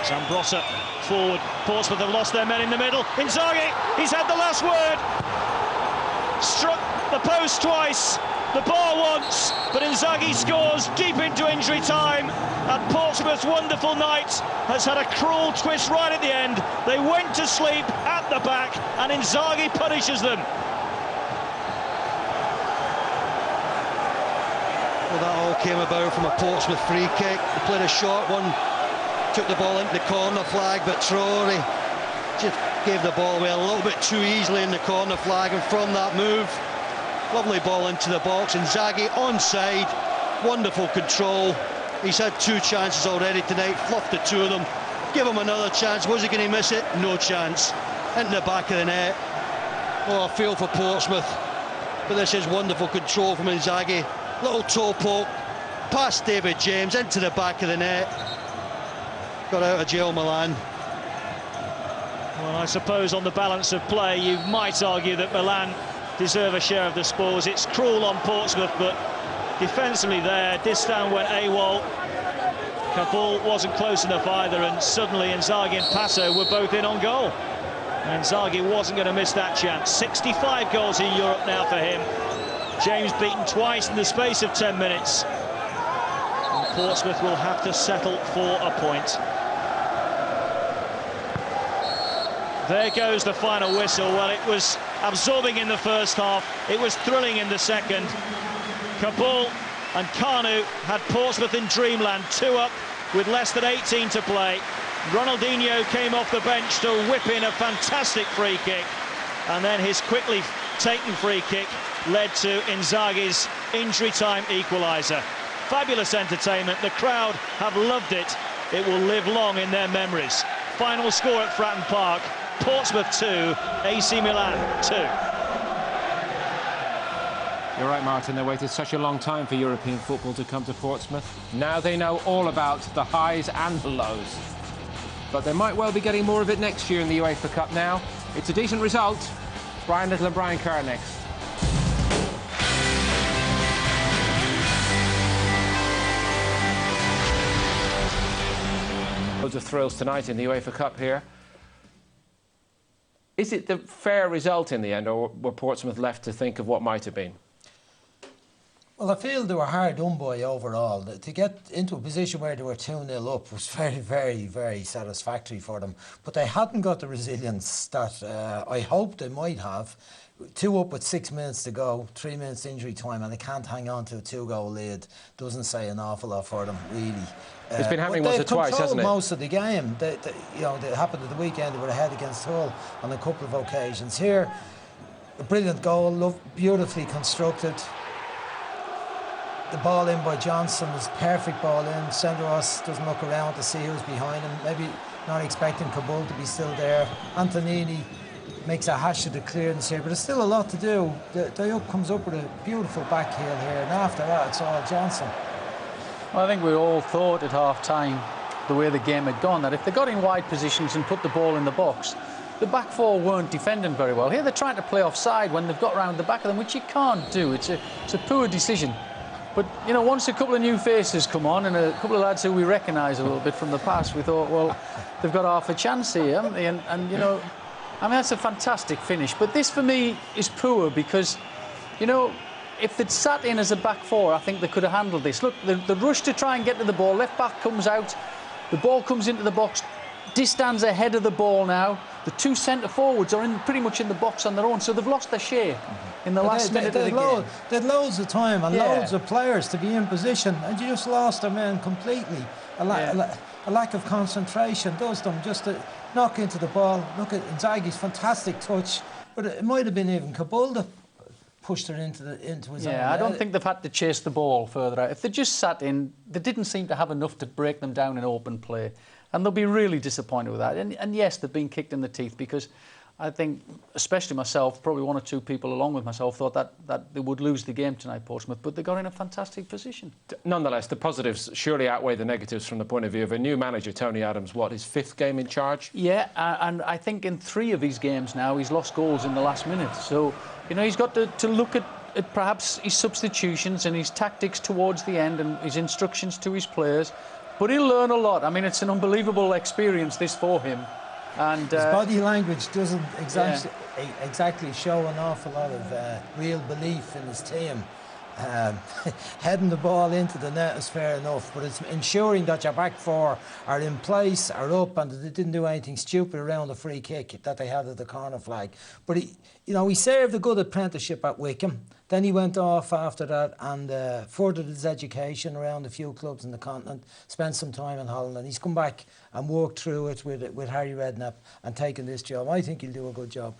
Zambrotta forward. Portsmouth have lost their men in the middle. Inzaghi, he's had the last word. Struck the post twice. The bar once, but Inzaghi scores deep into injury time, and Portsmouth's wonderful night has had a cruel twist right at the end. They went to sleep at the back, and Inzaghi punishes them. Well, that all came about from a Portsmouth free kick. They played a short one, took the ball into the corner flag, but Traoré just gave the ball away a little bit too easily in the corner flag, and from that move, lovely ball into the box. Inzaghi onside, wonderful control. He's had 2 chances already tonight, fluffed the 2 of them. Give him another chance. Was he going to miss it? No chance. Into the back of the net. Oh, I feel for Portsmouth, but this is wonderful control from Inzaghi. Little toe poke, past David James, into the back of the net. Got out of jail, Milan. Well, I suppose on the balance of play, you might argue that Milan deserve a share of the spoils. It's cruel on Portsmouth, but defensively there, Distin went AWOL. Kabul wasn't close enough either, and suddenly Inzaghi and Passo were both in on goal. And Inzaghi wasn't going to miss that chance. 65 goals in Europe now for him. James beaten twice in the space of 10 minutes. And Portsmouth will have to settle for a point. There goes the final whistle. Well, it was absorbing in the first half. It was thrilling in the second. Kabul and Kanu had Portsmouth in dreamland, 2 up with less than 18 to play. Ronaldinho came off the bench to whip in a fantastic free kick, and then his quickly taken free kick led to Inzaghi's injury time equaliser. Fabulous entertainment. The crowd have loved it. It will live long in their memories. Final score at Fratton Park: Portsmouth 2, AC Milan 2. You're right, Martin. They waited such a long time for European football to come to Portsmouth. Now they know all about the highs and the lows. But they might well be getting more of it next year in the UEFA Cup now. It's a decent result. Brian Little and Brian Kerr next. Loads of thrills tonight in the UEFA Cup here. Is it the fair result in the end, or were Portsmouth left to think of what might have been? Well, I feel they were hard done by overall. To get into a position where they were 2-0 up was very, very, very satisfactory for them. But they hadn't got the resilience that I hoped they might have. 2 up with 6 minutes to go, 3 minutes injury time, and they can't hang on to a 2-goal lead. Doesn't say an awful lot for them, really. It's been happening once or twice, hasn't it? Most of the game. You know, it happened at the weekend. They were ahead against Hull on a couple of occasions. Here, a brilliant goal, beautifully constructed. The ball in by Johnson was perfect ball in. Senderos doesn't look around to see who's behind him. Maybe not expecting Kabul to be still there. Antonini makes a hash of the clearance here, but there's still a lot to do. Diop comes up with a beautiful back heel here, and after that it's all Johnson. Well, I think we all thought at half-time, the way the game had gone, that if they got in wide positions and put the ball in the box, the back four weren't defending very well. Here they're trying to play offside when they've got round the back of them, which you can't do. It's a poor decision. But, you know, once a couple of new faces come on and a couple of lads who we recognise a little bit from the past, we thought, well, they've got half a chance here, haven't they? And you know, I mean, that's a fantastic finish. But this, for me, is poor because, you know, if they'd sat in as a back four, I think they could have handled this. Look, the rush to try and get to the ball, left back comes out, the ball comes into the box, Distan's ahead of the ball now. The two centre forwards are pretty much in the box on their own, so they've lost their share in the last minute of the game. They had loads of time and loads of players to be in position, and you just lost their men completely. A lack of concentration does them just to knock into the ball. Look at Inzaghi's fantastic touch, but it might have been even Kabul that pushed her into his own. Yeah, I don't think they've had to chase the ball further out. If they just sat in, they didn't seem to have enough to break them down in open play. And they'll be really disappointed with that. And yes, they've been kicked in the teeth because I think, especially myself, probably one or two people along with myself, thought that they would lose the game tonight, Portsmouth, but they got in a fantastic position. Nonetheless, the positives surely outweigh the negatives from the point of view of a new manager, Tony Adams, his 5th game in charge? Yeah, and I think in 3 of his games now, he's lost goals in the last minute. So, you know, he's got to look at perhaps his substitutions and his tactics towards the end and his instructions to his players. But he'll learn a lot. I mean, it's an unbelievable experience, this, for him. And his body language doesn't exactly show an awful lot of real belief in his team. Heading the ball into the net is fair enough, but it's ensuring that your back four are in place, are up, and that they didn't do anything stupid around the free kick that they had at the corner flag. But he served a good apprenticeship at Wycombe. Then he went off after that and furthered his education around a few clubs in the continent, spent some time in Holland, and he's come back and worked through it with Harry Redknapp and taken this job. I think he'll do a good job.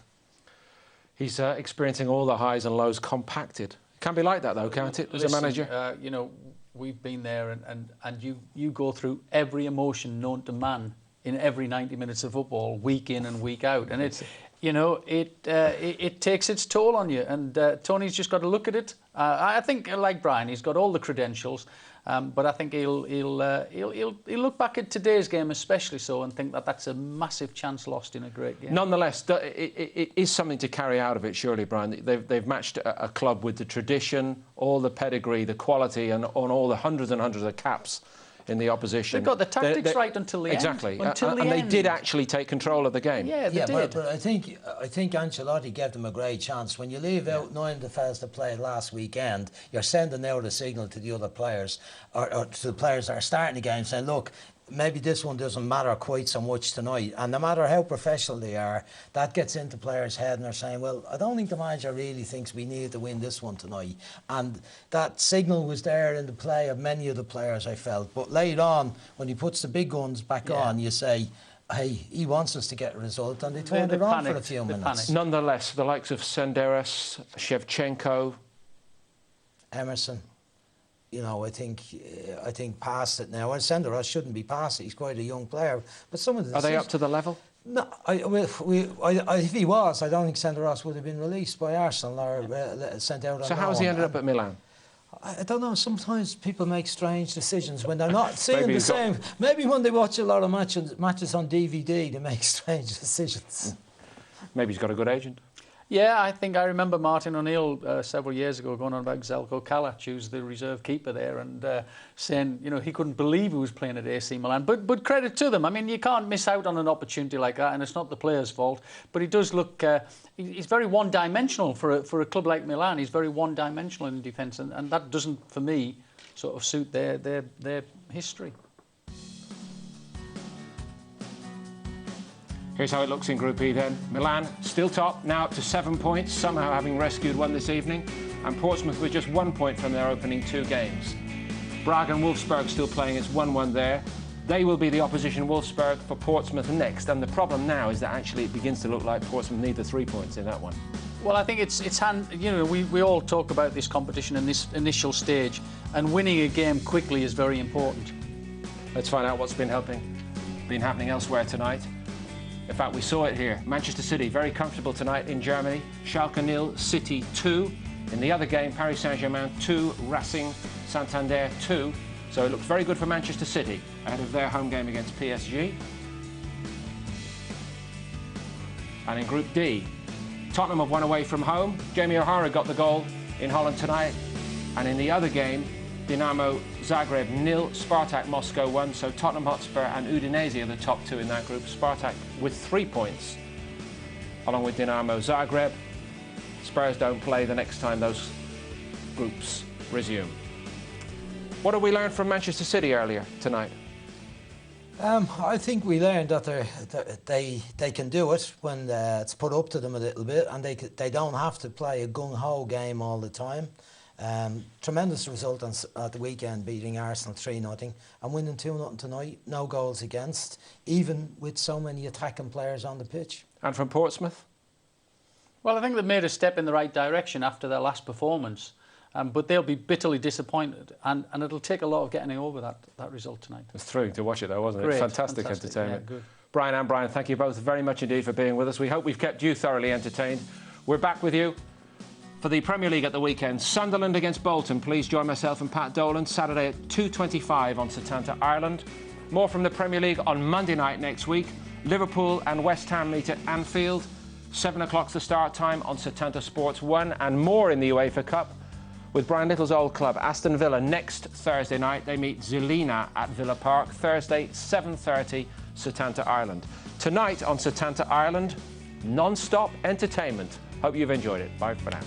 He's experiencing all the highs and lows compacted. It can be like that, though, can't it, as a manager? You know, we've been there, and you go through every emotion known to man in every 90 minutes of football, week in and week out, and it's, you know, it takes its toll on you. And Tony's just got to look at it. I think, like Brian, he's got all the credentials, but I think he'll look back at today's game, especially so, and think that that's a massive chance lost in a great game. Nonetheless, it is something to carry out of it, surely, Brian. They've matched a club with the tradition, all the pedigree, the quality, and on all the hundreds and hundreds of caps in the opposition. They've got the tactics right until the end. Exactly. And they did actually take control of the game. Yeah, they did. But I think Ancelotti gave them a great chance. When you leave out 9 of the fellas that played last weekend, you're sending out a signal to the other players, or to the players that are starting the game, saying, look, maybe this one doesn't matter quite so much tonight. And no matter how professional they are, that gets into players' head and they're saying, well, I don't think the manager really thinks we need to win this one tonight. And that signal was there in the play of many of the players, I felt. But later on, when he puts the big guns back on, you say, hey, he wants us to get a result, and they turned it on for a few minutes. Nonetheless, the likes of Senderos, Shevchenko, Emerson, you know, I think past it now. And Senderos shouldn't be past it. He's quite a young player. But some of the are they up to the level? No, if he was, I don't think Senderos would have been released by Arsenal or sent out. So how has he ended up at Milan? I don't know. Sometimes people make strange decisions when they're not seeing the same. Maybe when they watch a lot of matches on DVD, they make strange decisions. Maybe he's got a good agent. Yeah, I think I remember Martin O'Neill several years ago going on about Željko Kalac, who's the reserve keeper there, and saying, you know, he couldn't believe he was playing at AC Milan. But credit to them. I mean, you can't miss out on an opportunity like that, and it's not the player's fault. But he does look, he's very one-dimensional for a club like Milan. He's very one-dimensional in defence, and that doesn't, for me, sort of suit their history. Here's how it looks in Group E then. Milan still top, now up to 7 points, somehow having rescued one this evening. And Portsmouth with just 1 point from their opening 2 games. Braga and Wolfsburg still playing, it's 1-1 there. They will be the opposition, Wolfsburg, for Portsmouth next. And the problem now is that actually it begins to look like Portsmouth need the 3 points in that one. Well, I think it's you know, we all talk about this competition in this initial stage, and winning a game quickly is very important. Let's find out what's been happening elsewhere tonight. In fact, we saw it here. Manchester City very comfortable tonight in Germany. Schalke 0, City 2. In the other game, Paris Saint-Germain 2, Racing Santander 2. So it looks very good for Manchester City ahead of their home game against PSG. And in Group D, Tottenham have won away from home. Jamie O'Hara got the goal in Holland tonight. And in the other game, Dinamo Zagreb 0, Spartak Moscow 1. So Tottenham Hotspur and Udinese are the top two in that group. Spartak with 3 points, along with Dinamo Zagreb. Spurs don't play the next time those groups resume. What did we learn from Manchester City earlier tonight? I think we learned that they can do it when it's put up to them a little bit, and they don't have to play a gung-ho game all the time. Tremendous result at the weekend, beating Arsenal 3-0 and winning 2-0 tonight. No goals against, even with so many attacking players on the pitch. And from Portsmouth? Well, I think they've made a step in the right direction after their last performance. But they'll be bitterly disappointed, and it'll take a lot of getting over that result tonight. It was thrilling to watch it, though, wasn't it? Great, fantastic entertainment. Yeah, good. Brian and Brian, thank you both very much indeed for being with us. We hope we've kept you thoroughly entertained. We're back with you for the Premier League at the weekend. Sunderland against Bolton. Please join myself and Pat Dolan Saturday at 2:25 on Setanta, Ireland. More from the Premier League on Monday night next week. Liverpool and West Ham meet at Anfield. 7 o'clock's the start time on Setanta Sports 1, and more in the UEFA Cup with Brian Little's old club, Aston Villa, next Thursday night. They meet Zelina at Villa Park, Thursday, 7:30, Setanta, Ireland. Tonight on Setanta, Ireland, non-stop entertainment. Hope you've enjoyed it. Bye for now.